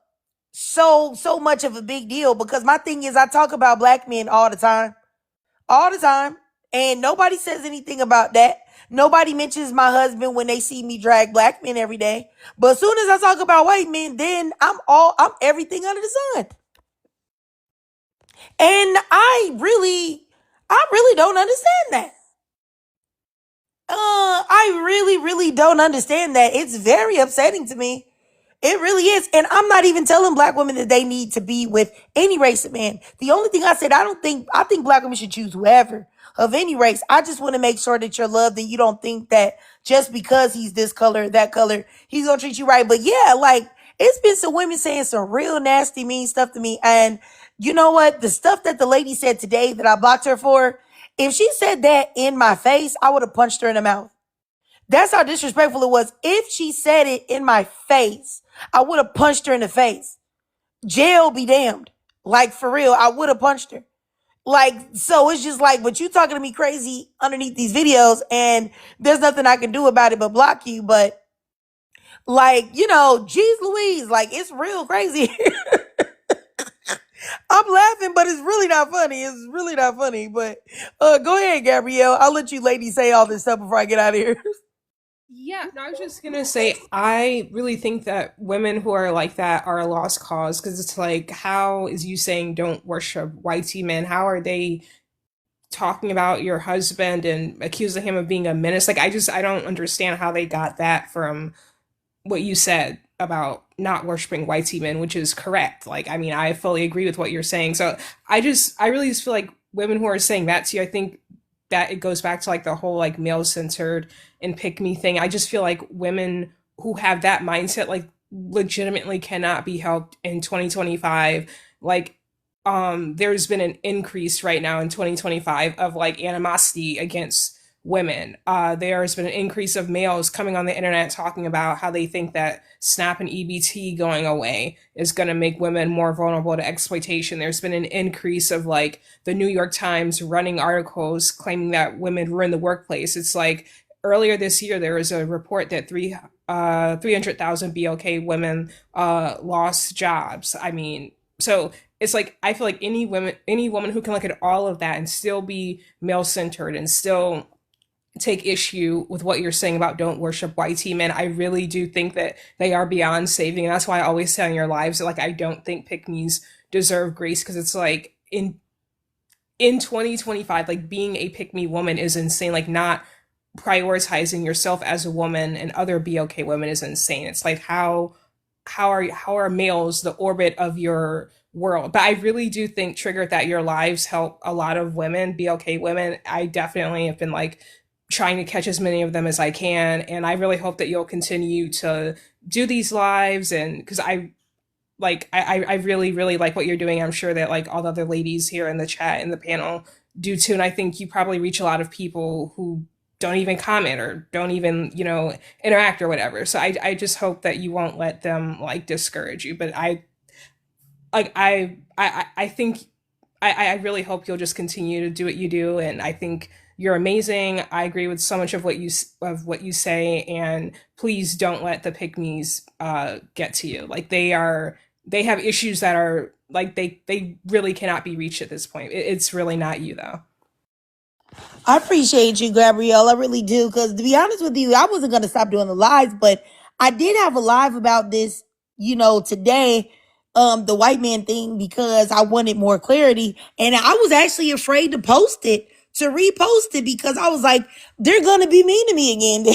so much of a big deal, because my thing is I talk about black men all the time. All the time. And nobody says anything about that. Nobody mentions my husband when they see me drag black men every day. But as soon as I talk about white men, then I'm everything under the sun. And I really don't understand that. I really don't understand that. It's very upsetting to me. It really is. And I'm not even telling black women that they need to be with any race of man. The only thing I said, I think black women should choose whoever of any race. I just want to make sure that you're loved and you don't think that just because he's this color, that color, he's going to treat you right. But yeah, like it's been some women saying some real nasty, mean stuff to me. And you know what? The stuff that the lady said today that I blocked her for, if she said that in my face, I would have punched her in the mouth. That's how disrespectful it was. If she said it in my face, I would have punched her in the face. Jail be damned. Like, for real, I would have punched her. Like, so it's just like, but you talking to me crazy underneath these videos, and there's nothing I can do about it but block you. But, like, geez Louise, like, it's real crazy. I'm laughing, but it's really not funny. It's really not funny. But go ahead, Gabrielle. I'll let you ladies say all this stuff before I get out of here. Yeah, no, I was just gonna say, I really think that women who are like that are a lost cause, because it's like, how is you saying don't worship whitey men? How are they talking about your husband and accusing him of being a menace? Like, I don't understand how they got that from what you said about not worshiping whitey men, which is correct. Like, I mean, I fully agree with what you're saying. So I really just feel like women who are saying that to you, I think that it goes back to like the whole like male centered and pick me thing. I just feel like women who have that mindset like legitimately cannot be helped in 2025. Like there's been an increase right now in 2025 of like animosity against women. There's been an increase of males coming on the internet talking about how they think that SNAP and EBT going away is going to make women more vulnerable to exploitation. There's been an increase of like the New York Times running articles claiming that women ruin the workplace. It's like earlier this year, there was a report that 300,000 BLK women lost jobs. I mean, so it's like I feel like any woman who can look at all of that and still be male centered and still take issue with what you're saying about don't worship whitey men. I really do think that they are beyond saving. And that's why I always say in your lives that like I don't think pick-me's deserve grace, because it's like in 2025, like being a pick-me woman is insane. Like not prioritizing yourself as a woman and other BLK women is insane. It's like how are males the orbit of your world? But I really do think, Trigger, that your lives help a lot of women, BLK women. I definitely have been like trying to catch as many of them as I can, and I really hope that you'll continue to do these lives. And because I really like what you're doing. I'm sure that like all the other ladies here in the chat and the panel do too. And I think you probably reach a lot of people who don't even comment or don't even, interact or whatever. So I just hope that you won't let them like discourage you. But I think I really hope you'll just continue to do what you do. And I think you're amazing. I agree with so much of what you say, and please don't let the pick-me's get to you. Like they have issues that are like they really cannot be reached at this point. It's really not you though. I appreciate you, Gabrielle. I really do. Because to be honest with you, I wasn't going to stop doing the lives, but I did have a live about this, today, the white man thing, because I wanted more clarity. And I was actually afraid to post it, to repost it, because I was like, they're going to be mean to me again.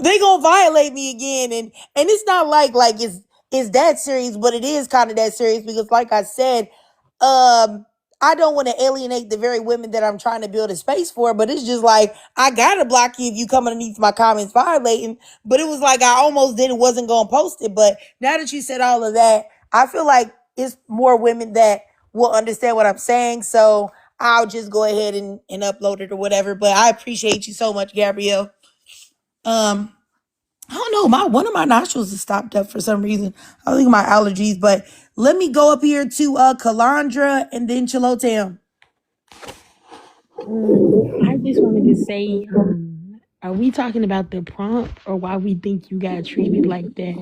They gonna violate me again, and it's not like it's that serious, but it is kind of that serious because, like I said, I don't want to alienate the very women that I'm trying to build a space for. But it's just like I gotta block you if you come underneath my comments violating. But it was like I almost did, wasn't gonna post it. But now that you said all of that, I feel like it's more women that will understand what I'm saying. So I'll just go ahead and upload it or whatever. But I appreciate you so much, Gabrielle. Um, I don't know. One of my nostrils is stopped up for some reason. I think my allergies. But let me go up here to Kalandra and then Chilotam. I just wanted to say, are we talking about the prompt or why we think you got treated like that?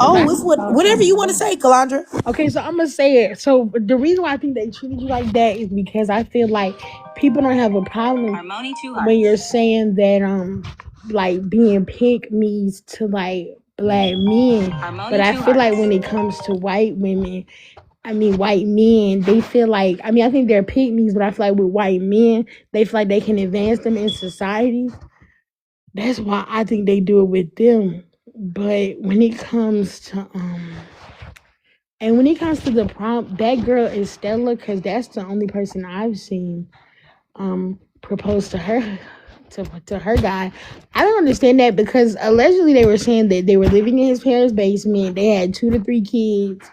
Oh, it's whatever you want to say, Kalandra. Okay, so I'm gonna say it. So the reason why I think they treated you like that is because I feel like people don't have a problem when you're saying that like being pick me's to like black men. But I feel like when it comes to white women, white men, they feel like, I think they're pygmies, but I feel like with white men, they feel like they can advance them in society. That's why I think they do it with them. But when it comes to the prompt, that girl is Stella, because that's the only person I've seen propose to her, to her guy. I don't understand that, because allegedly they were saying that they were living in his parents' basement. They had 2 to 3 kids.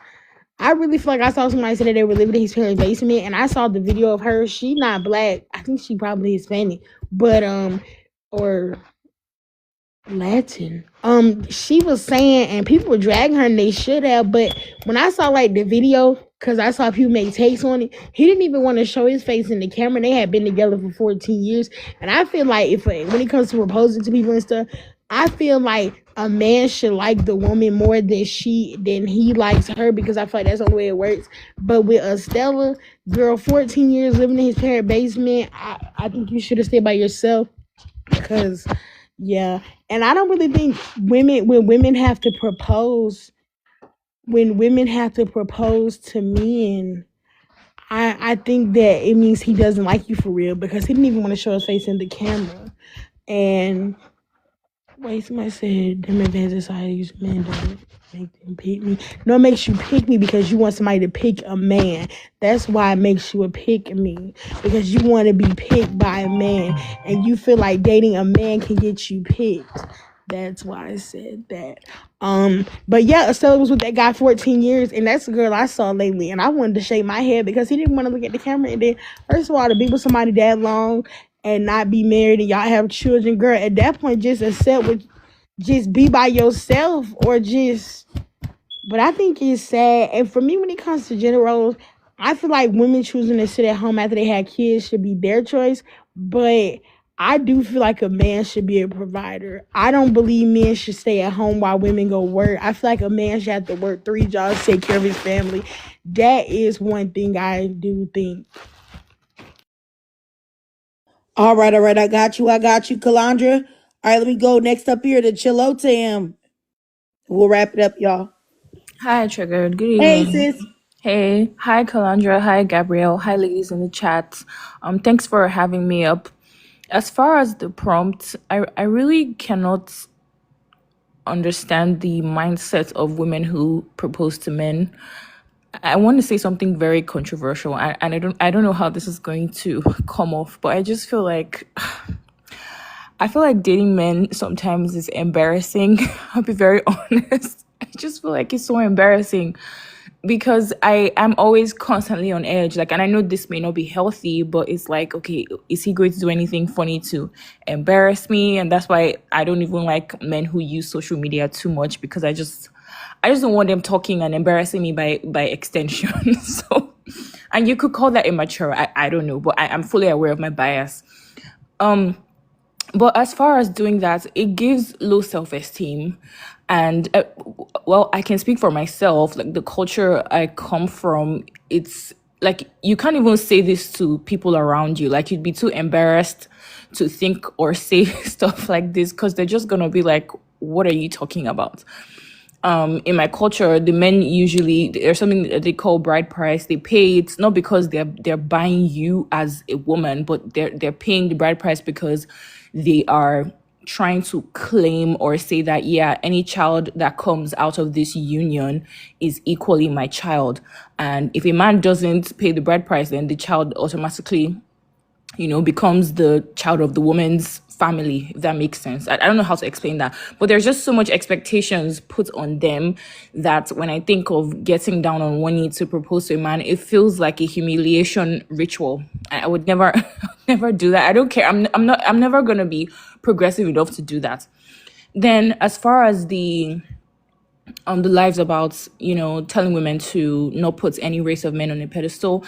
I really feel like I saw somebody say that they were living in his parents' basement, and I saw the video of her. She not black. I think she probably Hispanic, but or Latin. She was saying, and people were dragging her, and they should have. But when I saw like the video, because I saw people make takes on it, he didn't even want to show his face in the camera. They had been together for 14 years, and I feel like when it comes to proposing to people and stuff, I feel like a man should like the woman more than he likes her, because I feel like that's the only way it works. But with Estella, girl, 14 years living in his parent basement, I think you should have stayed by yourself, because yeah. And I don't really think when women have to propose to men, I think that it means he doesn't like you for real, because he didn't even want to show his face in the camera. And wait, somebody said them advanced societies, men don't make them pick me. No, it makes you pick me because you want somebody to pick a man. That's why it makes you a pick me, because you want to be picked by a man, and you feel like dating a man can get you picked. That's why I said that. But yeah, Estella was with that guy 14 years, and that's the girl I saw lately, and I wanted to shake my head because he didn't want to look at the camera. And then, first of all, to be with somebody that long and not be married and y'all have children, girl, at that point, just just be by yourself, or just. But I think it's sad. And for me, when it comes to gender roles, I feel like women choosing to sit at home after they had kids should be their choice. But I do feel like a man should be a provider. I don't believe men should stay at home while women go work. I feel like a man should have to work 3 jobs to take care of his family. That is one thing I do think. All right. I got you, Kalandra. All right, let me go next up here to Chilotam. We'll wrap it up, y'all. Hi, Triggered. Good Hey, evening. sis. Hey, hi, Kalandra. Hi, Gabrielle. Hi, ladies in the chat. Thanks for having me up. As far as the prompt, I really cannot understand the mindset of women who propose to men. I want to say something very controversial, and I don't know how this is going to come off, but I just feel like dating men sometimes is embarrassing. I'll be very honest. I just feel like it's so embarrassing, because I'm always constantly on edge. Like, and I know this may not be healthy, but it's like, okay, is he going to do anything funny to embarrass me? And that's why I don't even like men who use social media too much, because I just don't want them talking and embarrassing me by extension. So, and you could call that immature. I don't know, but I'm fully aware of my bias. But as far as doing that, it gives low self-esteem. And well, I can speak for myself. Like, the culture I come from, it's like you can't even say this to people around you. Like you'd be too embarrassed to think or say stuff like this because they're just gonna be like, what are you talking about? In my culture, the men usually, there's something that they call bride price. They pay it not because they're buying you as a woman, but they're paying the bride price because they are trying to claim or say that, yeah, any child that comes out of this union is equally my child. And if a man doesn't pay the bride price, then the child automatically, becomes the child of the woman's family, if that makes sense. I don't know how to explain that, but there's just so much expectations put on them that when I think of getting down on one knee to propose to a man, it feels like a humiliation ritual. I would never, never do that. I don't care. I'm never gonna be progressive enough to do that. Then, as far as the lives about telling women to not put any race of men on a pedestal,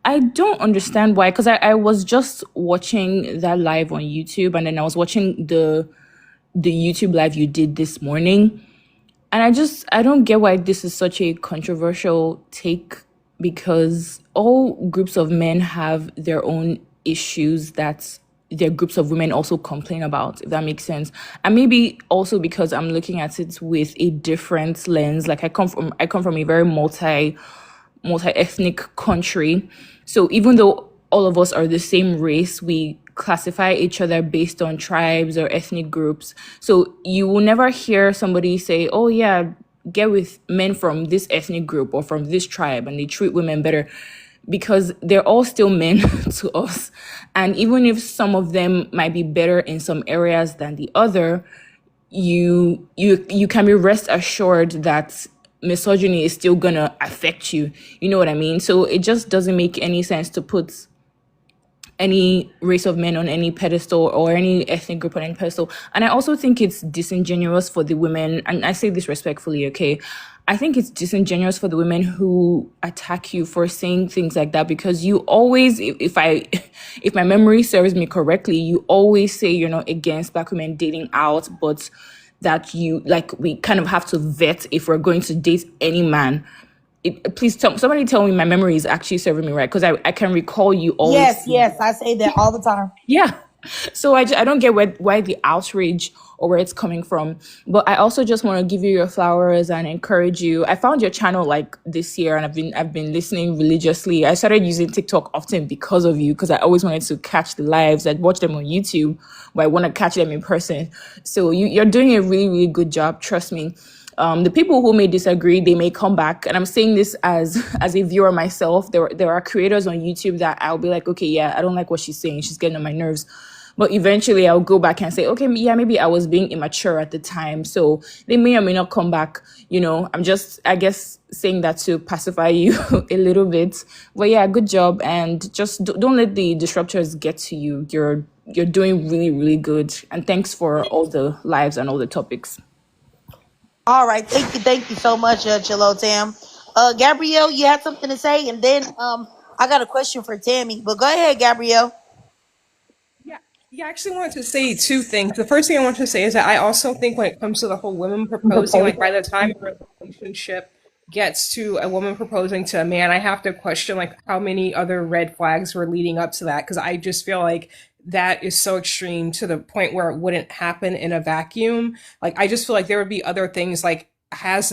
I don't understand why, because I was just watching that live on YouTube, and then I was watching the YouTube live you did this morning, and I don't get why this is such a controversial take, because all groups of men have their own issues that their groups of women also complain about, if that makes sense. And maybe also because I'm looking at it with a different lens. Like I come from a very multi-ethnic country. So even though all of us are the same race, we classify each other based on tribes or ethnic groups. So you will never hear somebody say, oh yeah, get with men from this ethnic group or from this tribe and they treat women better, because they're all still men to us. And even if some of them might be better in some areas than the other, you can be rest assured that misogyny is still gonna affect you. You know what I mean? So it just doesn't make any sense to put any race of men on any pedestal or any ethnic group on any pedestal. And I also think it's disingenuous for the women, and I say this respectfully, okay? I think it's disingenuous for the women who attack you for saying things like that, because you always, if my memory serves me correctly, you always say you're not against Black women dating out, but that we kind of have to vet if we're going to date any man. Please somebody tell me my memory is actually serving me right, because I can recall you always. Yes, I say that all the time. Yeah. So I don't get why the outrage or where it's coming from. But I also just want to give you your flowers and encourage you. I found your channel like this year, and I've been listening religiously. I started using TikTok often because of you, because I always wanted to catch the lives. I'd watch them on YouTube, but I want to catch them in person. So you're doing a really, really good job. Trust me. The people who may disagree, they may come back. And I'm saying this as a viewer myself. There are creators on YouTube that I'll be like, okay, yeah, I don't like what she's saying. She's getting on my nerves. But eventually I'll go back and say, okay, yeah, maybe I was being immature at the time. So they may or may not come back. I'm just, I guess, saying that to pacify you a little bit. But yeah, good job. And just don't let the disruptors get to you. You're doing really, really good. And thanks for all the lives and all the topics. All right, thank you so much, Chilo Tam. Gabrielle, you had something to say, and then I got a question for Tammy. But go ahead, Gabrielle. Yeah, I actually wanted to say two things. The first thing I want to say is that I also think when it comes to the whole women proposing, like by the time a relationship gets to a woman proposing to a man, I have to question like how many other red flags were leading up to that, because I just feel like that is so extreme to the point where it wouldn't happen in a vacuum. Like I just feel like there would be other things like, has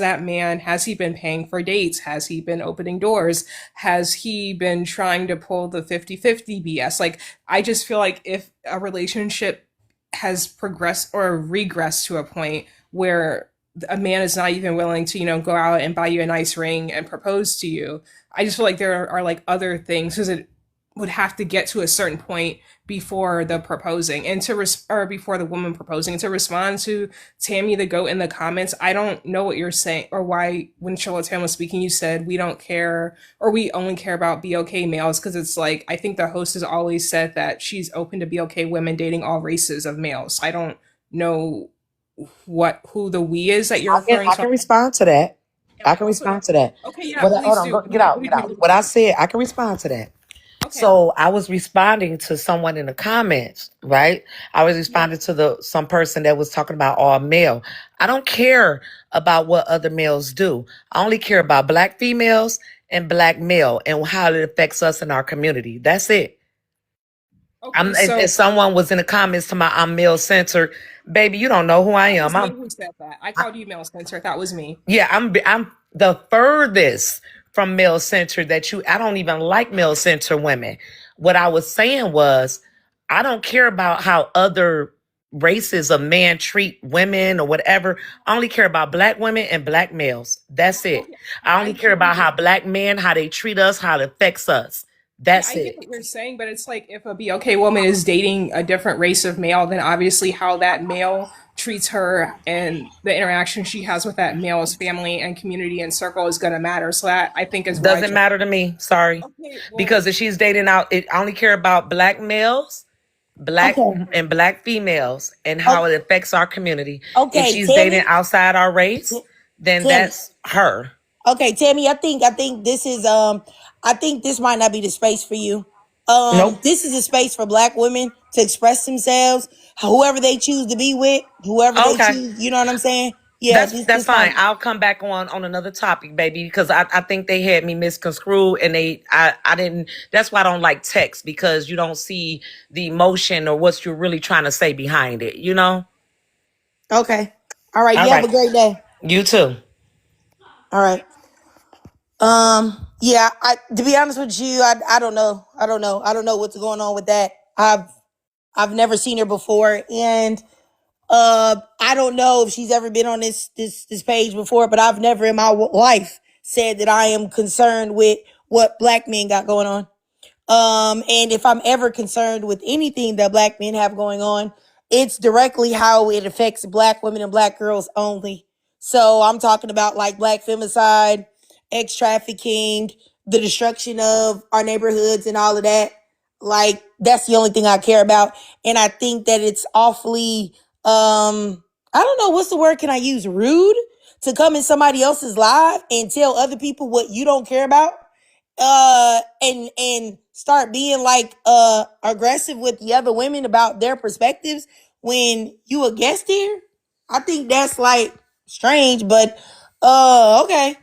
he been paying for dates? Has he been opening doors? Has he been trying to pull the 50-50 BS? Like, I just feel like if a relationship has progressed or regressed to a point where a man is not even willing to, go out and buy you a nice ring and propose to you, I just feel like there are like other things, because it would have to get to a certain point before the proposing and or before the woman proposing. And to respond to Tammy the Goat in the comments, I don't know what you're saying, or why when Chilo Tam was speaking, you said we don't care, or we only care about BOK males, because it's like, I think the host has always said that she's open to BOK women dating all races of males. I don't know who the we is that you're referring to. I can respond to that. I can respond to that. Okay, yeah, Hold please on, do. get out. What I said, I can respond to that. Okay. So I was responding to someone in the comments, right? I was responding to some person that was talking about all male. I don't care about what other males do. I only care about Black females and black male and how it affects us in our community. That's it. Okay, If so someone was in the comments to my I'm male centered, baby, you don't know who I that was am. me who said that. I called you male censored. That was me. Yeah, I'm the furthest from male centered that you. I don't even like male centered women. What I was saying was, I don't care about how other races of men treat women or whatever. I only care about black women and black males. That's it. Okay, I I only care hear about you. how black men, how they treat us, how it affects us. Yeah, That's I get it. what you're saying, but it's like if a BLK woman is dating a different race of male, then obviously how that male treats her and the interaction she has with that male's family and community and circle is going to matter. So that I think is why. Doesn't matter to me. Sorry. Okay, well, Because if she's dating out, I only care about black males, black Okay. and black females, and how O- it affects our community. If Okay, she's dating Tammy. outside our race, then Tammy. that's her. Okay, Tammy, I think this is I think this might not be the space for you. Nope. This is a space for black women to express themselves, whoever they choose to be with, whoever they Okay. choose, you know what I'm saying? Yeah, That's this fine. might I'll come back on another topic, baby, because I think they had me misconstrued and I didn't. That's why I don't like text, because you don't see the emotion or what you're really trying to say behind it. You know. Okay. All right, All you have a right. great day. You too. All right. Yeah, I to be honest with you, I don't know. I don't know what's going on with that. I've never seen her before, and I don't know if she's ever been on this page before, but I've never in my life said that I am concerned with what black men got going on. And if I'm ever concerned with anything that black men have going on, it's directly how it affects black women and black girls only. So I'm talking about like black femicide, ex trafficking, the destruction of our neighborhoods and all of that. Like that's the only thing I care about. And I think that it's awfully, I don't know what's the word can I use? Rude to come in somebody else's live and tell other people what you don't care about and start being like aggressive with the other women about their perspectives when you a guest here. I think that's like strange, but okay.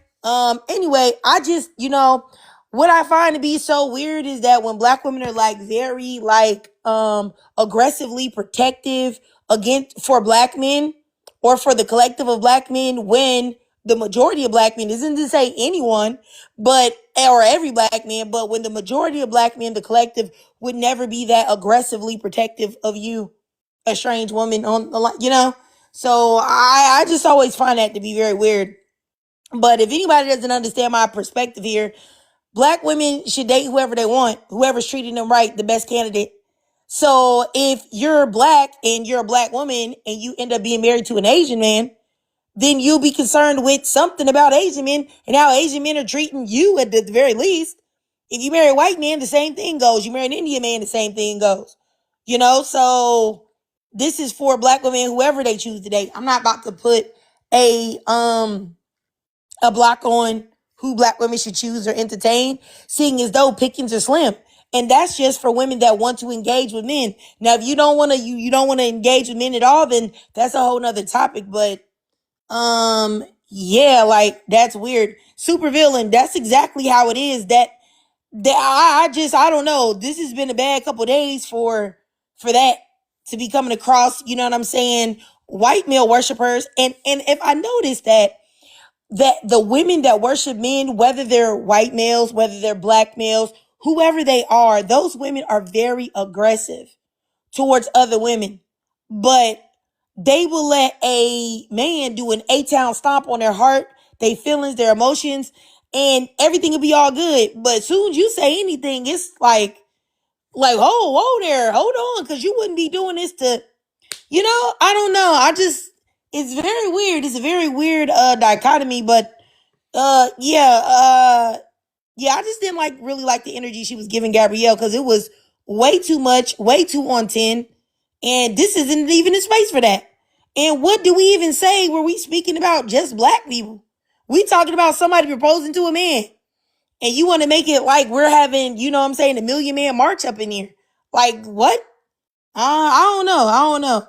Anyway, I just, what I find to be so weird is that when black women are like very like aggressively protective against for black men or for the collective of black men, when the majority of black men, isn't to say anyone, but or every black man, but when the majority of black men, the collective, would never be that aggressively protective of you, a strange woman on the line. So I just always find that to be very weird. But if anybody doesn't understand my perspective here, black women should date whoever they want, whoever's treating them right, the best candidate. So if you're black and you're a black woman and you end up being married to an Asian man, then you'll be concerned with something about Asian men and how Asian men are treating you at the very least. If you marry a white man, the same thing goes. You marry an Indian man, the same thing goes. So this is for black women, whoever they choose to date. I'm not about to put a block on who black women should choose or entertain, seeing as though pickings are slim. And that's just for women that want to engage with men. Now, if you don't want to, you don't want to engage with men at all, then that's a whole nother topic. But yeah, like that's weird. Super villain. That's exactly how it is. I don't know. This has been a bad couple of days for that to be coming across. You know what I'm saying? White male worshipers, and if I notice that the women that worship men, whether they're white males, whether they're black males, whoever they are, those women are very aggressive towards other women. But they will let a man do an A-town stomp on their heart, their feelings, their emotions, and everything will be all good. But as soon as you say anything, it's like, whoa there, hold on, because you wouldn't be doing this to, I don't know. It's very weird. It's a very weird dichotomy, but yeah, I just didn't really like the energy she was giving Gabrielle because it was way too much, way too on 10. And this isn't even a space for that. And what do we even say? Were we speaking about just black people? We talking about somebody proposing to a man. And you want to make it like we're having, what I'm saying, a Million Man March up in here. Like what? I don't know. I don't know.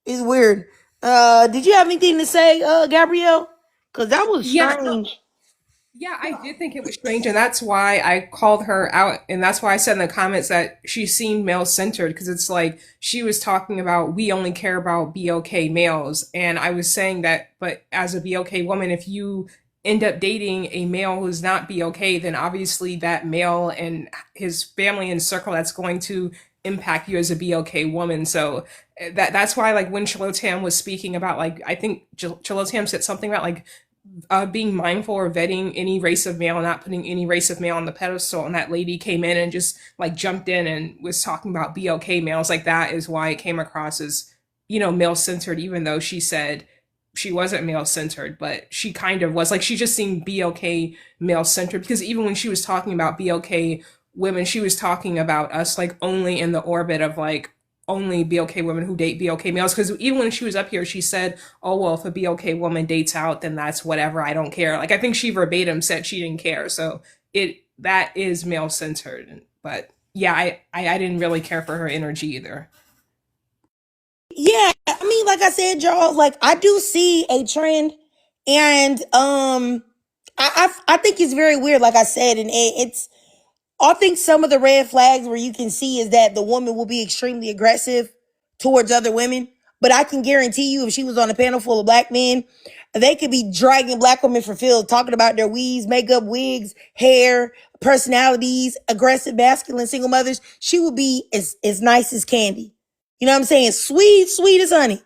It's weird. Did you have anything to say, Gabrielle? Because that was Yeah, strange. Yeah, I did think it was strange, and that's why I called her out, and that's why I said in the comments that she seemed male centered, because it's like she was talking about we only care about BOK males, and I was saying that, but as a BOK woman, if you end up dating a male who's not BOK, then obviously that male and his family and circle that's going to impact you as a BOK woman. So that's why, like, when Chilotam was speaking about, like, I think Chilotam said something about like being mindful or vetting any race of male, not putting any race of male on the pedestal. And that lady came in and just like jumped in and was talking about BLK males. Like that is why it came across as, male centered, even though she said she wasn't male centered, but she kind of was. Like she just seemed BLK male centered, because even when she was talking about BLK women, she was talking about us like only in the orbit of like only BLK women who date BLK males. Because even when she was up here, she said, "Oh well, if a BLK woman dates out, then that's whatever. I don't care." Like I think she verbatim said she didn't care. So that is male centered. But yeah, I didn't really care for her energy either. Yeah, I mean, like I said, y'all, like I do see a trend, and I think it's very weird. Like I said, and it's I think some of the red flags where you can see is that the woman will be extremely aggressive towards other women. But I can guarantee you, if she was on a panel full of black men, they could be dragging black women for field, talking about their weaves, makeup, wigs, hair, personalities, aggressive, masculine single mothers. She would be as nice as candy. You know what I'm saying? Sweet, sweet as honey.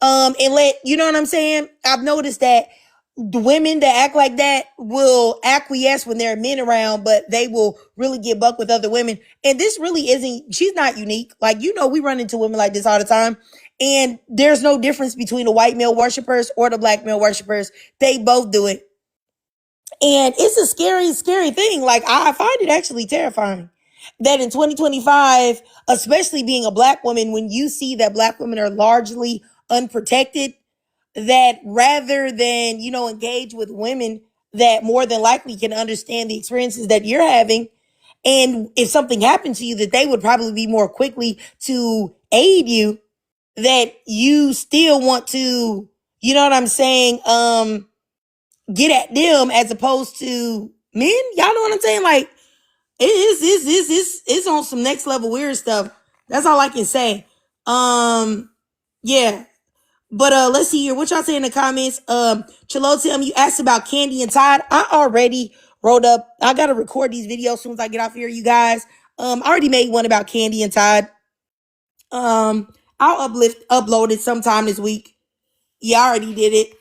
You know what I'm saying? I've noticed that the women that act like that will acquiesce when there are men around, but they will really get buck with other women. And this really isn't, she's not unique. Like, we run into women like this all the time. And there's no difference between the white male worshipers or the black male worshipers. They both do it. And it's a scary, scary thing. Like, I find it actually terrifying that in 2025, especially being a black woman, when you see that black women are largely unprotected, that rather than, engage with women that more than likely can understand the experiences that you're having, and if something happened to you, that they would probably be more quickly to aid you, that you still want to, you know what I'm saying, get at them as opposed to men. Y'all know what I'm saying? Like, it's on some next level weird stuff. That's all I can say. Yeah. But let's see here. What y'all say in the comments? Chilotam, you asked about Candy and Todd. I already wrote up. I gotta record these videos as soon as I get off here, you guys. I already made one about Candy and Todd. I'll upload it sometime this week. Yeah, I already did it.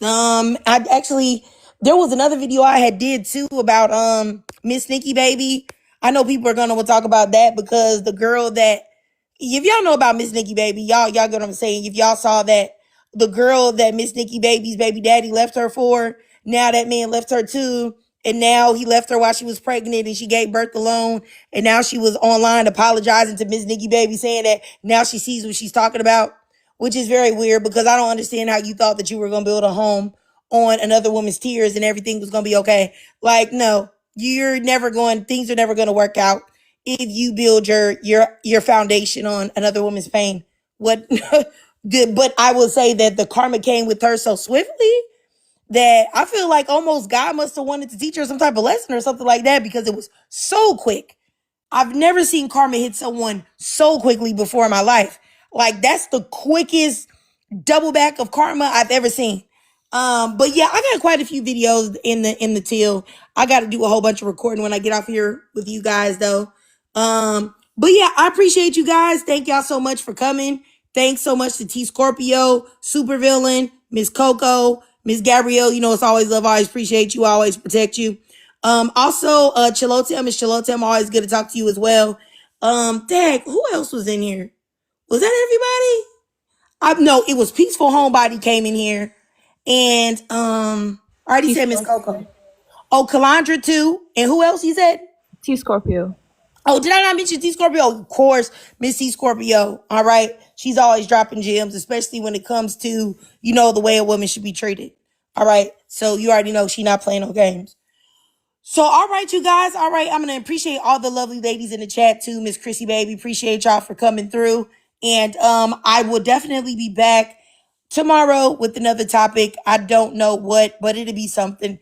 I actually, there was another video I had did too about Miss Nikki Baby. I know people are gonna talk about that because the girl that, if y'all know about Miss Nikki Baby, y'all get what I'm saying. If y'all saw that, the girl that Miss Nikki Baby's baby daddy left her for, now that man left her too. And now he left her while she was pregnant and she gave birth alone. And now she was online apologizing to Miss Nikki Baby, saying that now she sees what she's talking about, which is very weird because I don't understand how you thought that you were going to build a home on another woman's tears and everything was going to be okay. Like, no, things are never going to work out if you build your foundation on another woman's pain. What but I will say that the karma came with her so swiftly that I feel like almost God must have wanted to teach her some type of lesson or something like that, because it was so quick. I've never seen karma hit someone so quickly before in my life. Like, that's the quickest double back of karma I've ever seen. But yeah, I got quite a few videos in the till. I got to do a whole bunch of recording when I get off here with you guys though. But yeah, I appreciate you guys. Thank y'all so much for coming. Thanks so much to T Scorpio, Supervillain, Miss Coco, Miss Gabrielle. You know, it's always love. I always appreciate you. I always protect you. Also, Chilotem, Miss Chilotem, always good to talk to you as well. Dang, who else was in here? Was that everybody? No, it was Peaceful Homebody came in here. And I already said Miss Coco. Oh, Kalandra too. And who else you said? T Scorpio. Oh, did I not mention T Scorpio? Of course, Miss T Scorpio. All right. She's always dropping gems, especially when it comes to, the way a woman should be treated. All right. So you already know she not playing no games. So, all right, you guys. All right. I'm going to appreciate all the lovely ladies in the chat too. Miss Chrissy Baby. Appreciate y'all for coming through. And I will definitely be back tomorrow with another topic. I don't know what, but it'll be something.